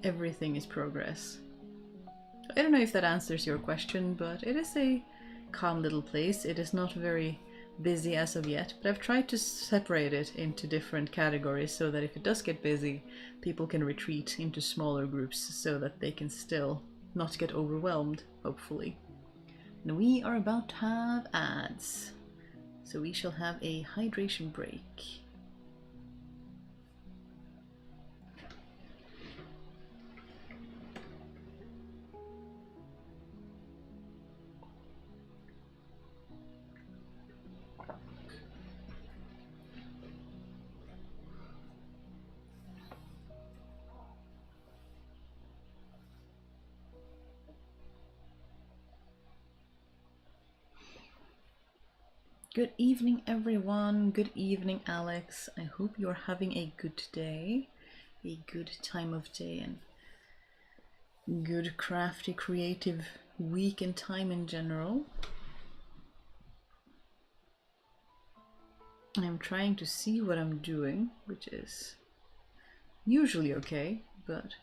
[SPEAKER 1] Everything is progress. I don't know if that answers your question, but it is a calm little place. It is not very busy as of yet, but I've tried to separate it into different categories so that if it does get busy, people can retreat into smaller groups so that they can still not get overwhelmed, hopefully. And we are about to have ads, so we shall have a hydration break. Good evening, everyone. Good evening, Alex. I hope you're having a good day, a good time of day, and good crafty, creative week and time in general. I'm trying to see what I'm doing, which is usually okay, but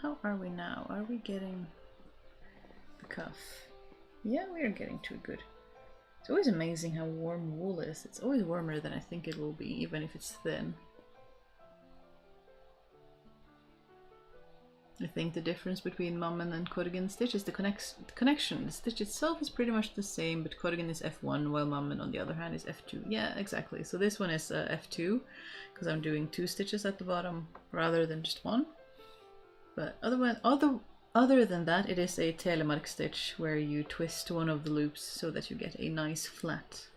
[SPEAKER 1] how are we now? Are we getting the cuff? Yeah, we are getting to a good. It's always amazing how warm wool is. It's always warmer than I think it will be, even if it's thin. I think the difference between Mummin and Corrigan stitch is the connection. The stitch itself is pretty much the same, but Corrigan is F1 while Mummin on the other hand is F2. Yeah, exactly. So this one is F2 because I'm doing 2 stitches at the bottom rather than just 1. But other than that, it is a telemark stitch where you twist one of the loops so that you get a nice flat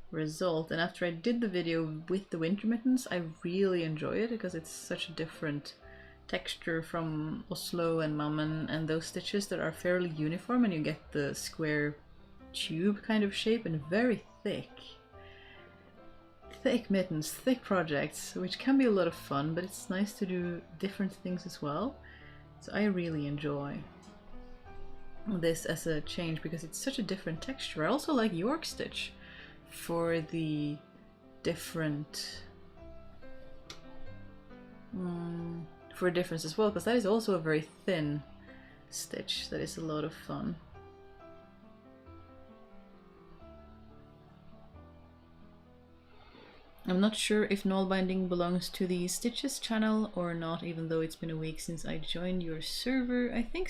[SPEAKER 1] result. And after I did the video with the winter mittens, I really enjoy it because it's such a different texture from Oslo and Mammen and those stitches that are fairly uniform, and you get the square tube kind of shape and very thick mittens, thick projects, which can be a lot of fun, but it's nice to do different things as well. So I really enjoy this as a change because it's such a different texture. I also like York stitch for the different for a difference as well, because that is also a very thin stitch that is a lot of fun. I'm not sure if knoll binding belongs to the Stitches channel or not, even though it's been a week since I joined your server. I think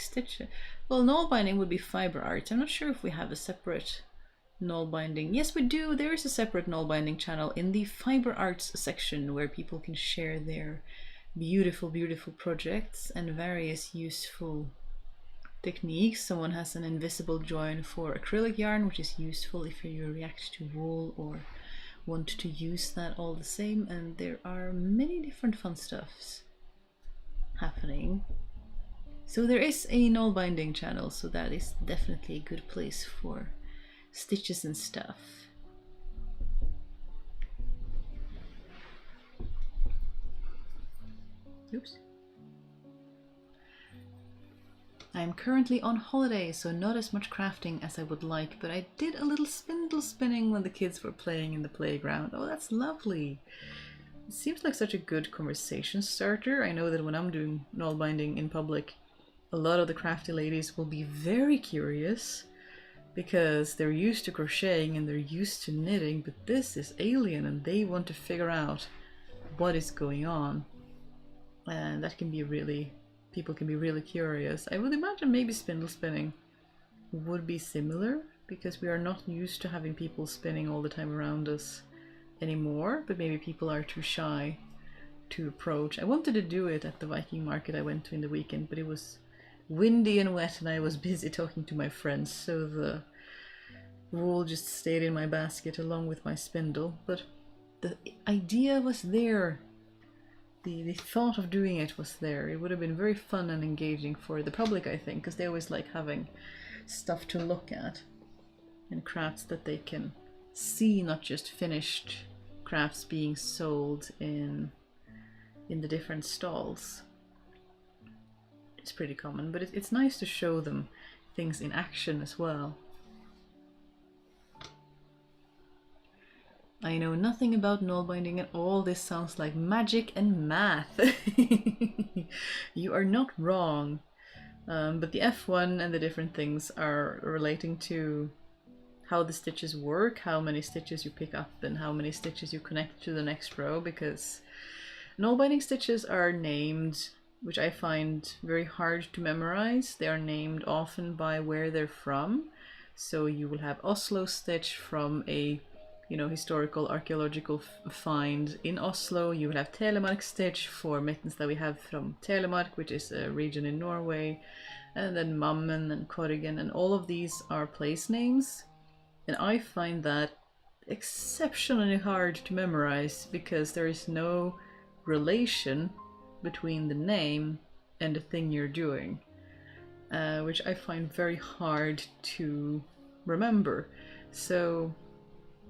[SPEAKER 1] well, knoll binding would be fiber art. I'm not sure if we have a separate knoll binding. Yes, we do. There is a separate knoll binding channel in the fiber arts section where people can share their beautiful, beautiful projects and various useful techniques. Someone has an invisible join for acrylic yarn, which is useful if you react to wool or want to use that all the same, and there are many different fun stuffs happening. So there is a null binding channel, so that is definitely a good place for stitches and stuff. Oops. I am currently on holiday, so not as much crafting as I would like, but I did a little spindle spinning when the kids were playing in the playground. Oh, that's lovely. It seems like such a good conversation starter. I know that when I'm doing null binding in public, a lot of the crafty ladies will be very curious because they're used to crocheting and they're used to knitting, but this is alien and they want to figure out what is going on. And that can be really, people can be really curious. I would imagine maybe spindle spinning would be similar because we are not used to having people spinning all the time around us anymore, but maybe people are too shy to approach. I wanted to do it at the Viking market I went to in the weekend, but it was windy and wet and I was busy talking to my friends, so the wool just stayed in my basket along with my spindle. But the idea was there. The thought of doing it was there. It would have been very fun and engaging for the public, I think, because they always like having stuff to look at and crafts that they can see, not just finished crafts being sold in the different stalls. It's pretty common, but it's nice to show them things in action as well. I know nothing about null binding at all. This sounds like magic and math. You are not wrong. But the F1 and the different things are relating to how the stitches work, how many stitches you pick up and how many stitches you connect to the next row, because null binding stitches are named, which I find very hard to memorize. They are named often by where they're from. So you will have Oslo stitch from a historical archaeological find in Oslo. You will have Telemark stitch for mittens that we have from Telemark, which is a region in Norway, and then Mammen and Korgen, and all of these are place names. And I find that exceptionally hard to memorize because there is no relation between the name and the thing you're doing, which I find very hard to remember. So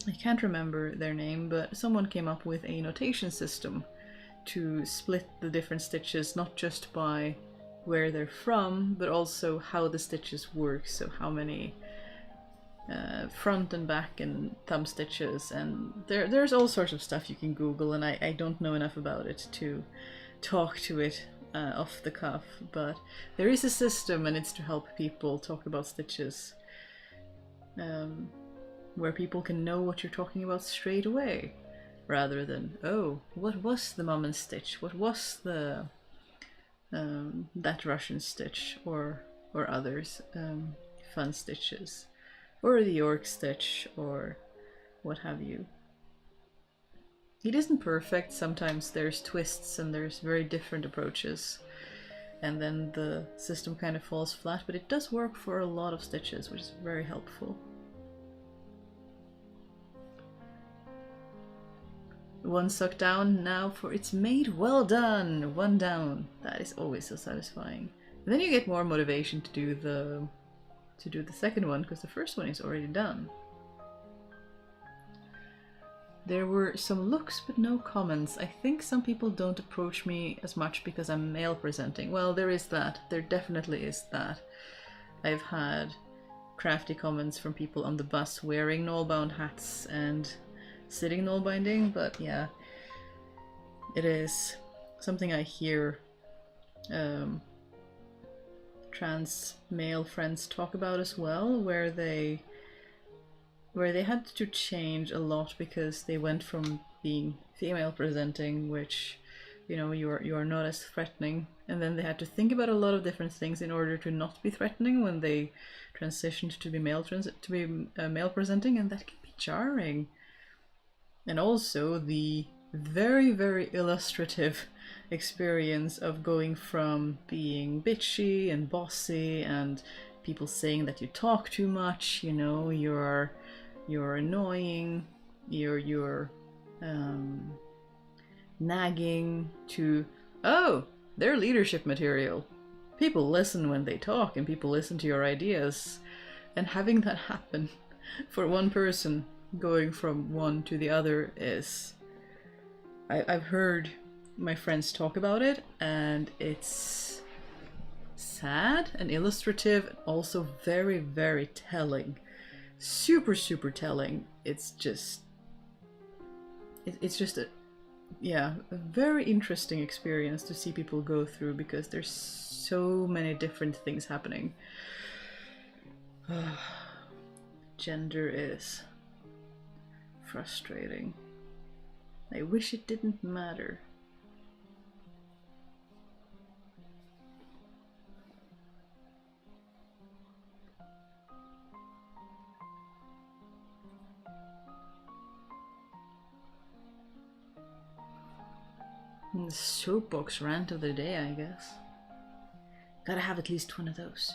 [SPEAKER 1] I can't remember their name, but someone came up with a notation system to split the different stitches, not just by where they're from, but also how the stitches work. So how many front and back and thumb stitches, and there's all sorts of stuff you can Google, and I don't know enough about it to talk to it off the cuff, but there is a system and it's to help people talk about stitches. Where people can know what you're talking about straight away, rather than, oh, what was the Mammen stitch? What was the that Russian stitch, or others, fun stitches, or the York stitch, or what have you. It isn't perfect. Sometimes there's twists and there's very different approaches, and then the system kind of falls flat, but it does work for a lot of stitches, which is very helpful. One sock down now for it's made. Well done! One down. That is always so satisfying. And then you get more motivation to do the second one, because the first one is already done. There were some looks but no comments. I think some people don't approach me as much because I'm male presenting. Well, there is that. There definitely is that. I've had crafty comments from people on the bus wearing null-bound hats and sitting null binding, but yeah, it is something I hear trans male friends talk about as well, where they had to change a lot because they went from being female presenting, which you are not as threatening, and then they had to think about a lot of different things in order to not be threatening when they transitioned to be male presenting, and that can be jarring. And also the very, very illustrative experience of going from being bitchy and bossy and people saying that you talk too much, you're annoying, you're nagging, to, oh, they're leadership material. people listen when they talk and people listen to your ideas. And having that happen for one person going from one to the other is... I've heard my friends talk about it, and it's sad and illustrative, and also very, very telling. Super, super telling. It's just a very interesting experience to see people go through, because there's so many different things happening. Gender is frustrating. I wish it didn't matter. The soapbox rant of the day, I guess. Gotta have at least one of those.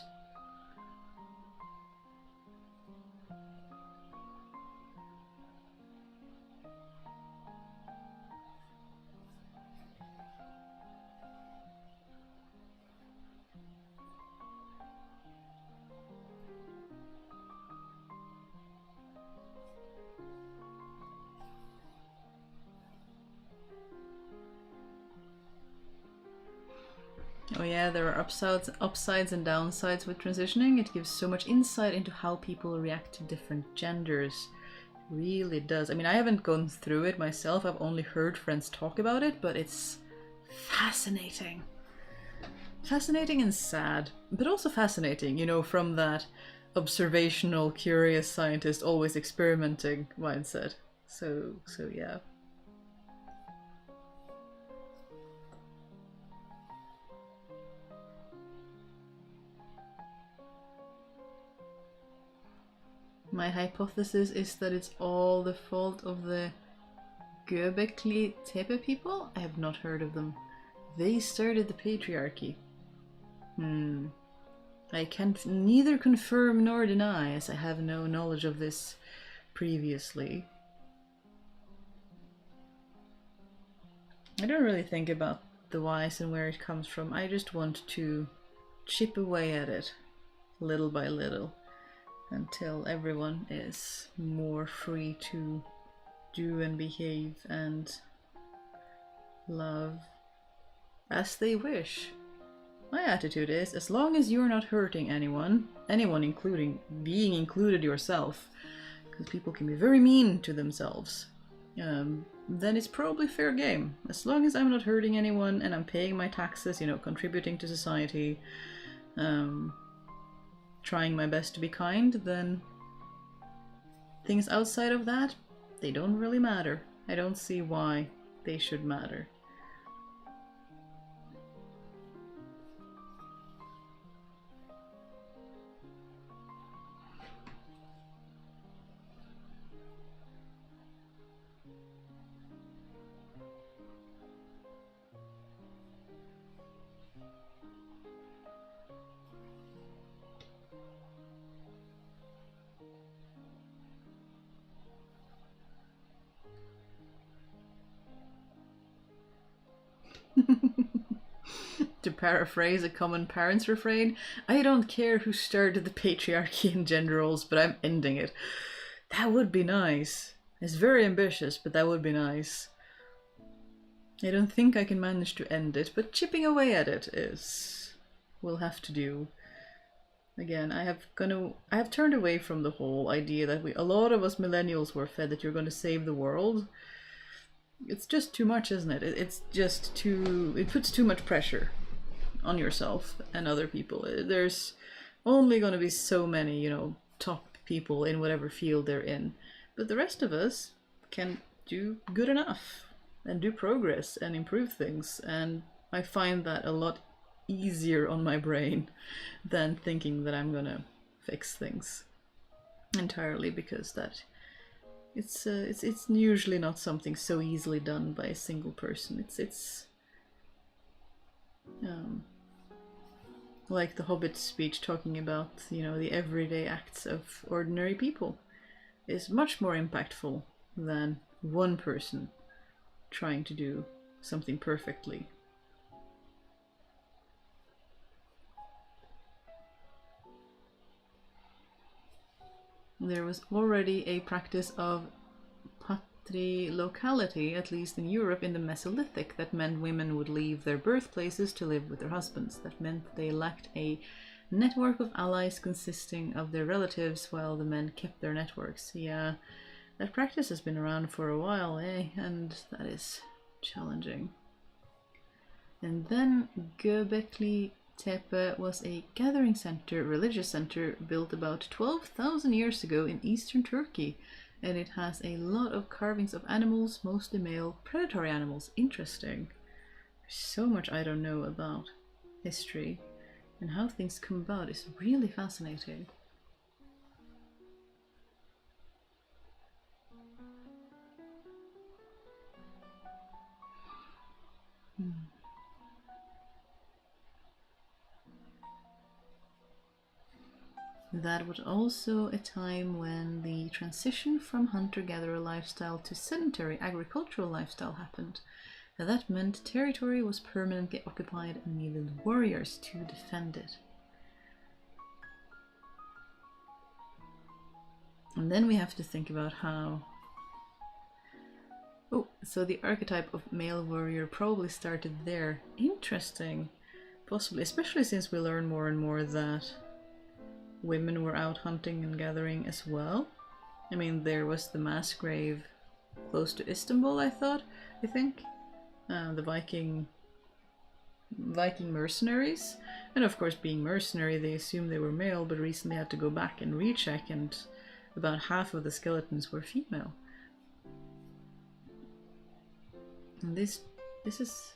[SPEAKER 1] Oh yeah, there are upsides and downsides with transitioning. It gives so much insight into how people react to different genders. It really does. I mean, I haven't gone through it myself. I've only heard friends talk about it, but it's fascinating. Fascinating and sad, but also fascinating, you know, from that observational, curious scientist always experimenting mindset. So yeah. My hypothesis is that it's all the fault of the Göbekli Tepe people? I have not heard of them. They started the patriarchy. I can neither confirm nor deny, as I have no knowledge of this previously. I don't really think about the whys and where it comes from. I just want to chip away at it, little by little, until everyone is more free to do and behave and love as they wish. My attitude is, as long as you're not hurting anyone including being included yourself, because people can be very mean to themselves, then it's probably fair game. As long as I'm not hurting anyone and I'm paying my taxes, you know, contributing to society, trying my best to be kind, then things outside of that, they don't really matter. I don't see why they should matter. To paraphrase a common parents' refrain, I don't care who started the patriarchy in gender roles, but I'm ending it. That would be nice. It's very ambitious, but that would be nice. I don't think I can manage to end it, but chipping away at it will have to do. Again, I have turned away from the whole idea that a lot of us millennials were fed that you're going to save the world. It's just too much, isn't it? It puts too much pressure on yourself and other people. There's only going to be so many, you know, top people in whatever field they're in. But the rest of us can do good enough and do progress and improve things. And I find that a lot easier on my brain than thinking that I'm gonna fix things entirely, because that it's usually not something so easily done by a single person. It's like the Hobbit speech talking about, you know, the everyday acts of ordinary people is much more impactful than one person trying to do something perfectly. there was already a practice of patrilocality, at least in Europe, in the Mesolithic, that meant women would leave their birthplaces to live with their husbands. That meant they lacked a network of allies consisting of their relatives, while the men kept their networks. Yeah, that practice has been around for a while, eh? And that is challenging. And then Göbekli Tepe was a gathering center, religious center, built about 12,000 years ago in eastern Turkey. And it has a lot of carvings of animals, mostly male predatory animals. Interesting. There's so much I don't know about history, and how things come about is really fascinating. That was also a time when the transition from hunter-gatherer lifestyle to sedentary agricultural lifestyle happened. And that meant territory was permanently occupied and needed warriors to defend it. And then we have to think about how... Oh, so the archetype of male warrior probably started there. Interesting. Possibly, especially since we learn more and more that women were out hunting and gathering as well. I mean, there was the mass grave close to Istanbul, I think. The Viking mercenaries. And of course, being mercenary, they assumed they were male, but recently had to go back and recheck, and about half of the skeletons were female. And this has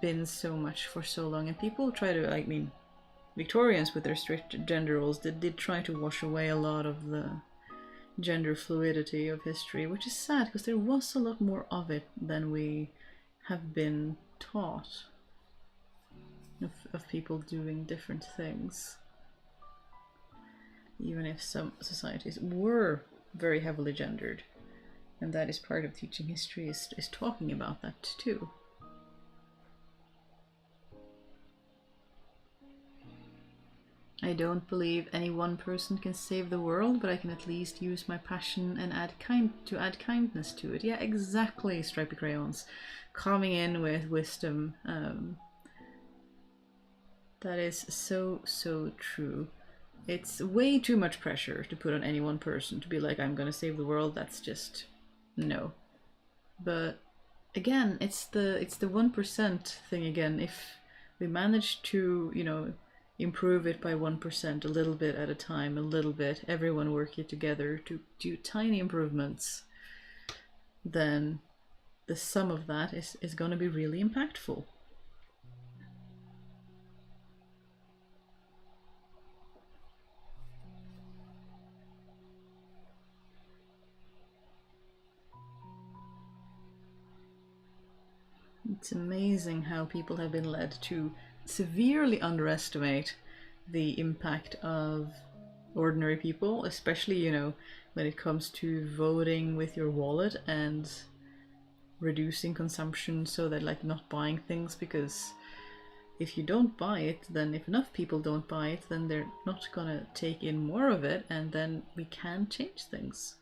[SPEAKER 1] been so much for so long, and people try to, I mean, Victorians with their strict gender roles did try to wash away a lot of the gender fluidity of history, which is sad because there was a lot more of it than we have been taught, of people doing different things. Even if some societies were very heavily gendered, and that is part of teaching history, is talking about that too. I don't believe any one person can save the world, but I can at least use my passion and add kindness to it. Yeah, exactly, Stripy Crayons. Coming in with wisdom. That is so true. It's way too much pressure to put on any one person to be like, I'm gonna save the world. That's just... no. But again, it's the 1% thing again. If we manage to, you know, improve it by 1%, a little bit at a time, a little bit, everyone working together to do tiny improvements, then the sum of that is going to be really impactful. It's amazing how people have been led to severely underestimate the impact of ordinary people, especially, you know, when it comes to voting with your wallet and reducing consumption, so that, like, not buying things, because if you don't buy it, then if enough people don't buy it, then they're not gonna take in more of it, and then we can change things.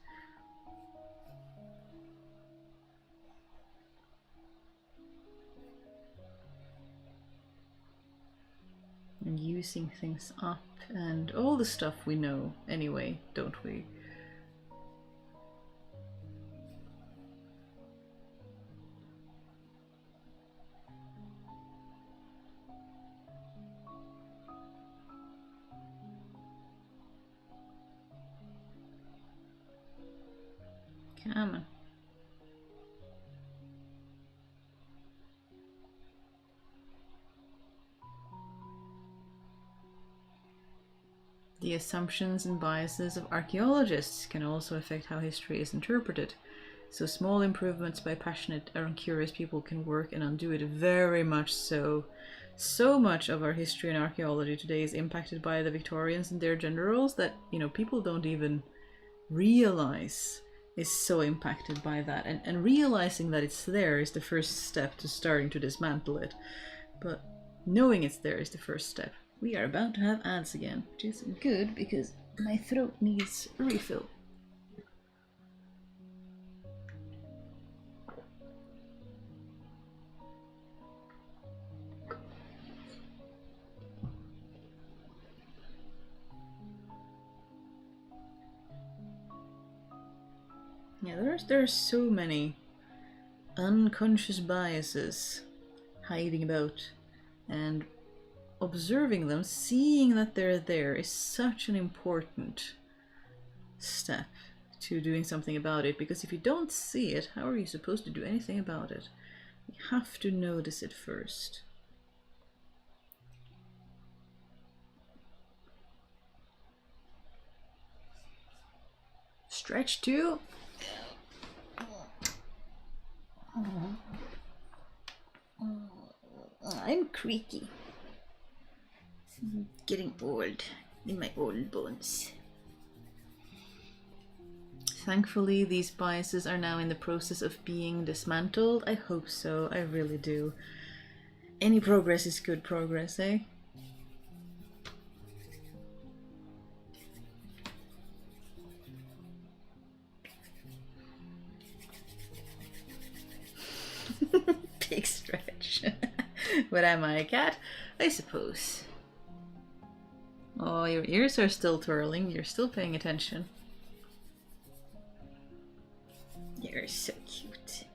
[SPEAKER 1] And using things up and all the stuff we know anyway, don't we? Come on. The assumptions and biases of archaeologists can also affect how history is interpreted. So small improvements by passionate or curious people can work and undo it. Very much so. So much of our history and archaeology today is impacted by the Victorians and their gender roles that, you know, people don't even realize is so impacted by that. And realizing that it's there is the first step to starting to dismantle it. But knowing it's there is the first step. We are about to have ads again, which is good because My throat needs a refill. Yeah, there's so many unconscious biases hiding about, and observing them, seeing that they're there, is such an important step to doing something about it, because if you don't see it, how are you supposed to do anything about it? You have to notice it first. Stretch too. I'm creaky. Getting old in my old bones. Thankfully, these biases are now in the process of being dismantled. I hope so, I really do. Any progress is good progress, eh? Big stretch. But am I a cat? I suppose. Oh, your ears are still twirling. You're still paying attention. You're so cute.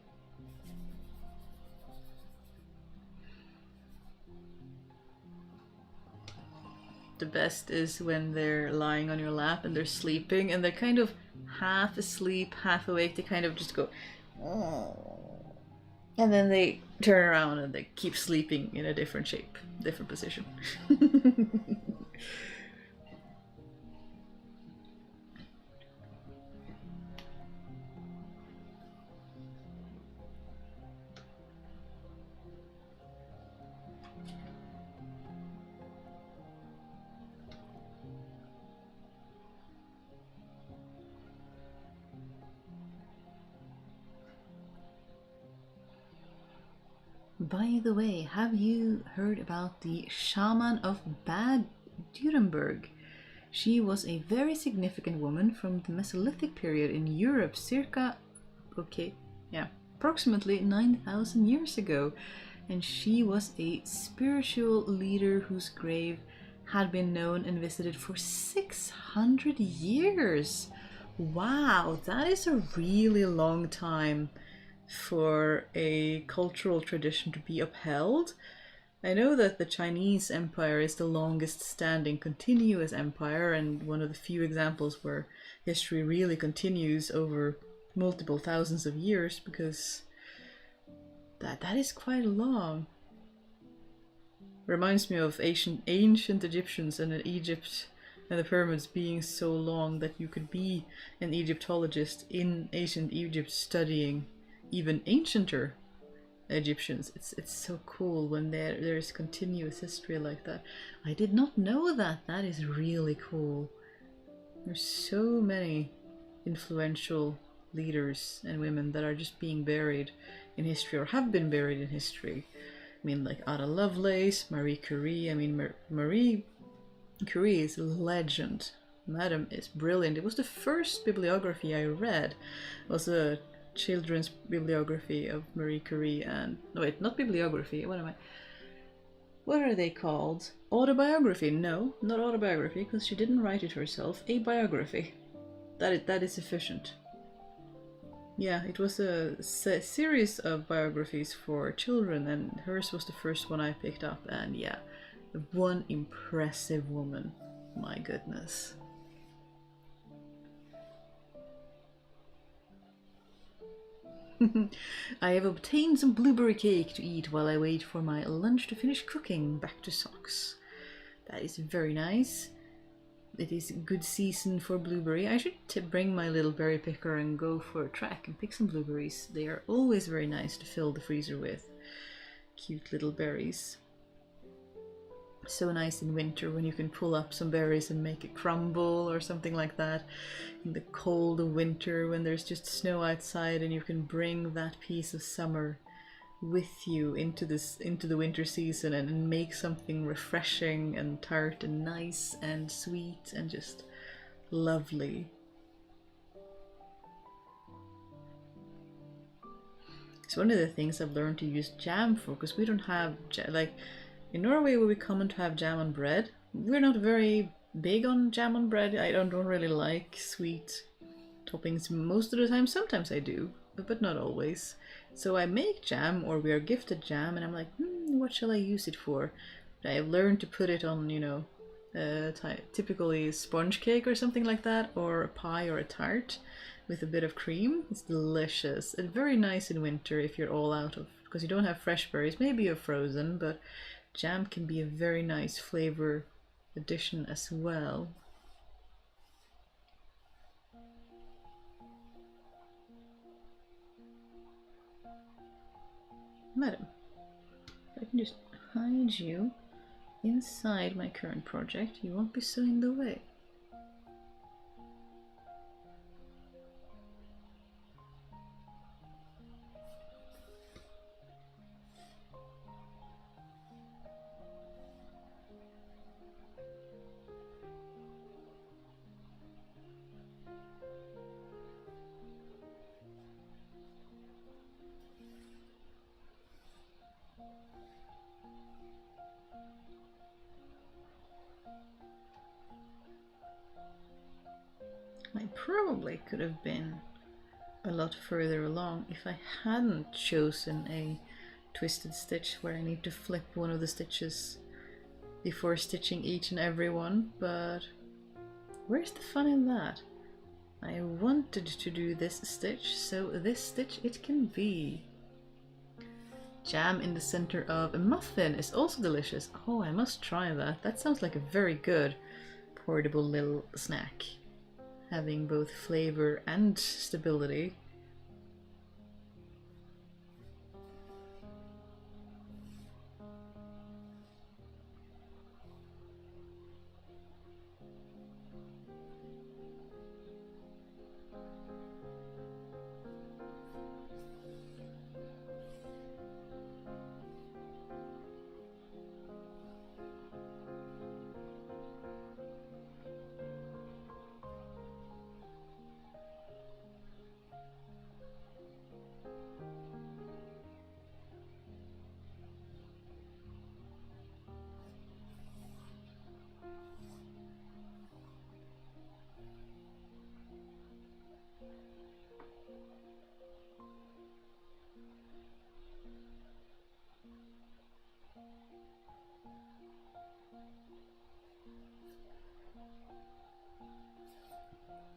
[SPEAKER 1] The best is when they're lying on your lap and they're sleeping and they're kind of half asleep, half awake. They kind of just go, oh. And then they turn around and they keep sleeping in a different shape, different position. By the way, have you heard about the shaman of Bad Durenberg? She was a very significant woman from the Mesolithic period in Europe, approximately 9,000 years ago. And she was a spiritual leader whose grave had been known and visited for 600 years. Wow, that is a really long time for a cultural tradition to be upheld. I know that the Chinese empire is the longest standing continuous empire, and one of the few examples where history really continues over multiple thousands of years, because that is quite long. Reminds me of ancient Egyptians and Egypt and the pyramids being so long that you could be an Egyptologist in ancient Egypt studying even ancienter Egyptians. It's so cool when there is continuous history like that. I did not know that. That is really cool. There's so many influential leaders and women that are just being buried in history or have been buried in history. I mean, like Ada Lovelace, Marie Curie. I mean, Marie Curie is a legend. Madam is brilliant. It was the first bibliography I read. It was a children's bibliography of Marie Curie, and no, wait, not bibliography. What are they called? Autobiography? No, not autobiography, because she didn't write it herself. A biography. That is sufficient. Yeah, it was a series of biographies for children, and hers was the first one I picked up. And yeah, one impressive woman. My goodness. I have obtained some blueberry cake to eat while I wait for my lunch to finish cooking. Back to socks. That is very nice. It is good season for blueberry. I should bring my little berry picker and go for a trek and pick some blueberries. They are always very nice to fill the freezer with. Cute little berries. So nice in winter when you can pull up some berries and make a crumble or something like that. In the cold of winter when there's just snow outside, and you can bring that piece of summer with you into the winter season and make something refreshing and tart and nice and sweet and just lovely. It's one of the things I've learned to use jam for, because we don't have, like, in Norway it would be common to have jam on bread. We're not very big on jam on bread. I don't really like sweet toppings most of the time. Sometimes I do, but not always. So I make jam, or we are gifted jam, and I'm like, what shall I use it for? But I have learned to put it on, you know, typically sponge cake or something like that, or a pie or a tart with a bit of cream. It's delicious and very nice in winter if you're all out of, because you don't have fresh berries. Maybe you're frozen, but jam can be a very nice flavor addition as well. Madam, if I can just hide you inside my current project, you won't be so in the way. I probably could have been a lot further along if I hadn't chosen a twisted stitch where I need to flip one of the stitches before stitching each and every one, but where's the fun in that? I wanted to do this stitch, so this stitch it can be. Jam in the center of a muffin is also delicious. Oh, I must try that. That sounds like a very good portable little snack, having both flavor and stability.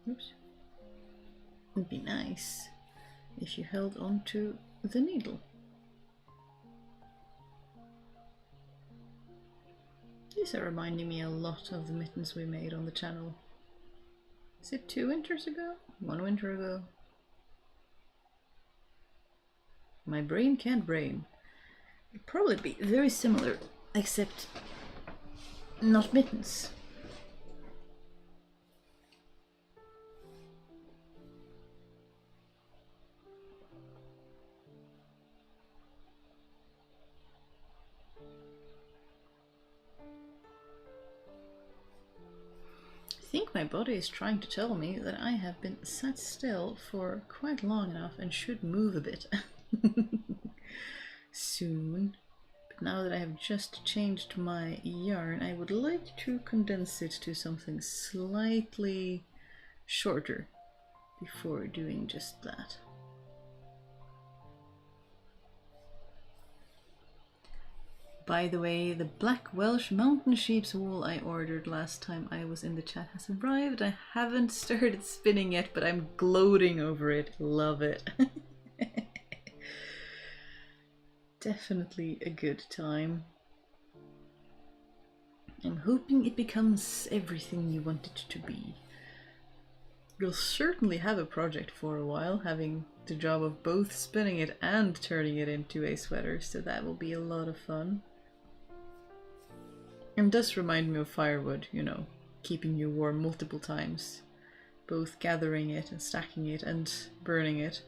[SPEAKER 1] Oops. It'd be nice if you held onto the needle. These are reminding me a lot of the mittens we made on the channel. Is it 2 winters ago? 1 winter ago? My brain can't brain. It'd probably be very similar, except not mittens. I think my body is trying to tell me that I have been sat still for quite long enough and should move a bit soon. But now that I have just changed my yarn, I would like to condense it to something slightly shorter before doing just that. By the way, the black Welsh mountain sheep's wool I ordered last time I was in the chat has arrived. I haven't started spinning yet, but I'm gloating over it. Love it. Definitely a good time. I'm hoping it becomes everything you want it to be. You'll certainly have a project for a while, having the job of both spinning it and turning it into a sweater, so that will be a lot of fun. It does remind me of firewood, you know, keeping you warm multiple times, both gathering it and stacking it and burning it.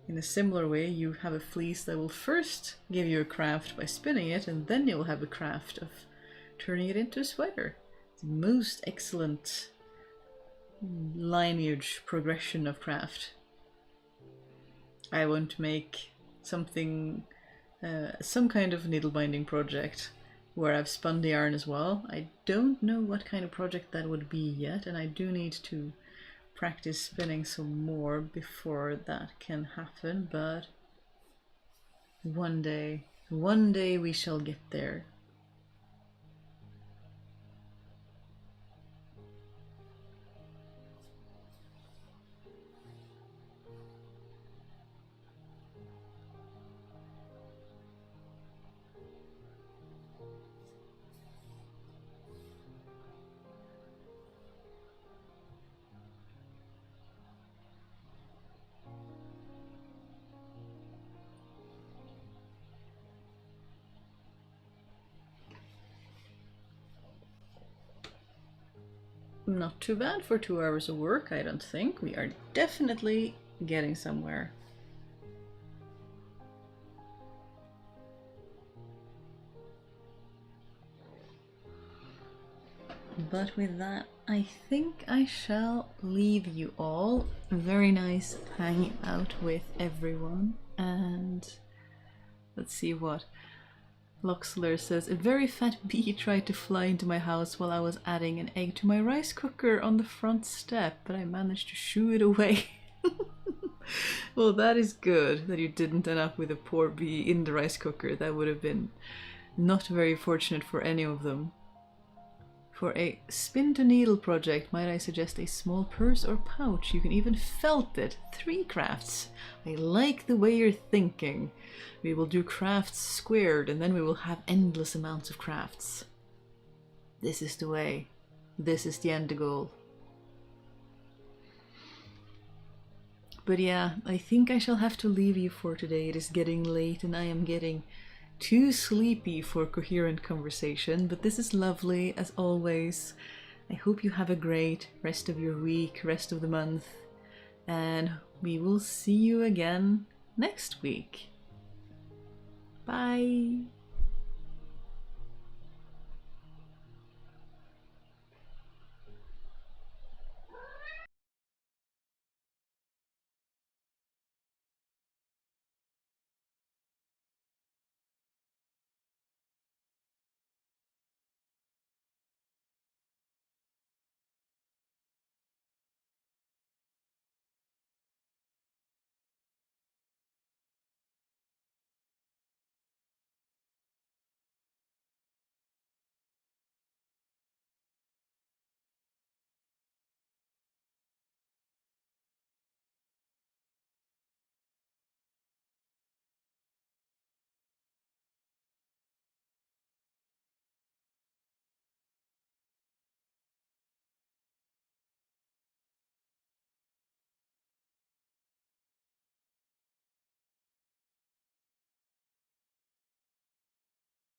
[SPEAKER 1] In a similar way, you have a fleece that will first give you a craft by spinning it, and then you'll have a craft of turning it into a sweater. It's the most excellent lineage progression of craft. I want to make something, some kind of needle binding project where I've spun the yarn as well. I don't know what kind of project that would be yet, and I do need to practice spinning some more before that can happen, but one day we shall get there. Not too bad for 2 hours of work, I don't think. We are definitely getting somewhere. But with that, I think I shall leave you all. Very nice hanging out with everyone. And let's see what Loxler says. A very fat bee tried to fly into my house while I was adding an egg to my rice cooker on the front step, but I managed to shoo it away. Well, that is good that you didn't end up with a poor bee in the rice cooker. That would have been not very fortunate for any of them. For a spin to needle project, might I suggest a small purse or pouch? You can even felt it. 3 crafts. I like the way you're thinking. We will do crafts squared, and then we will have endless amounts of crafts. This is the way. This is the end goal. But yeah, I think I shall have to leave you for today. It is getting late and I am getting too sleepy for coherent conversation, but this is lovely as always. I hope you have a great rest of your week, rest of the month, and we will see you again next week. Bye!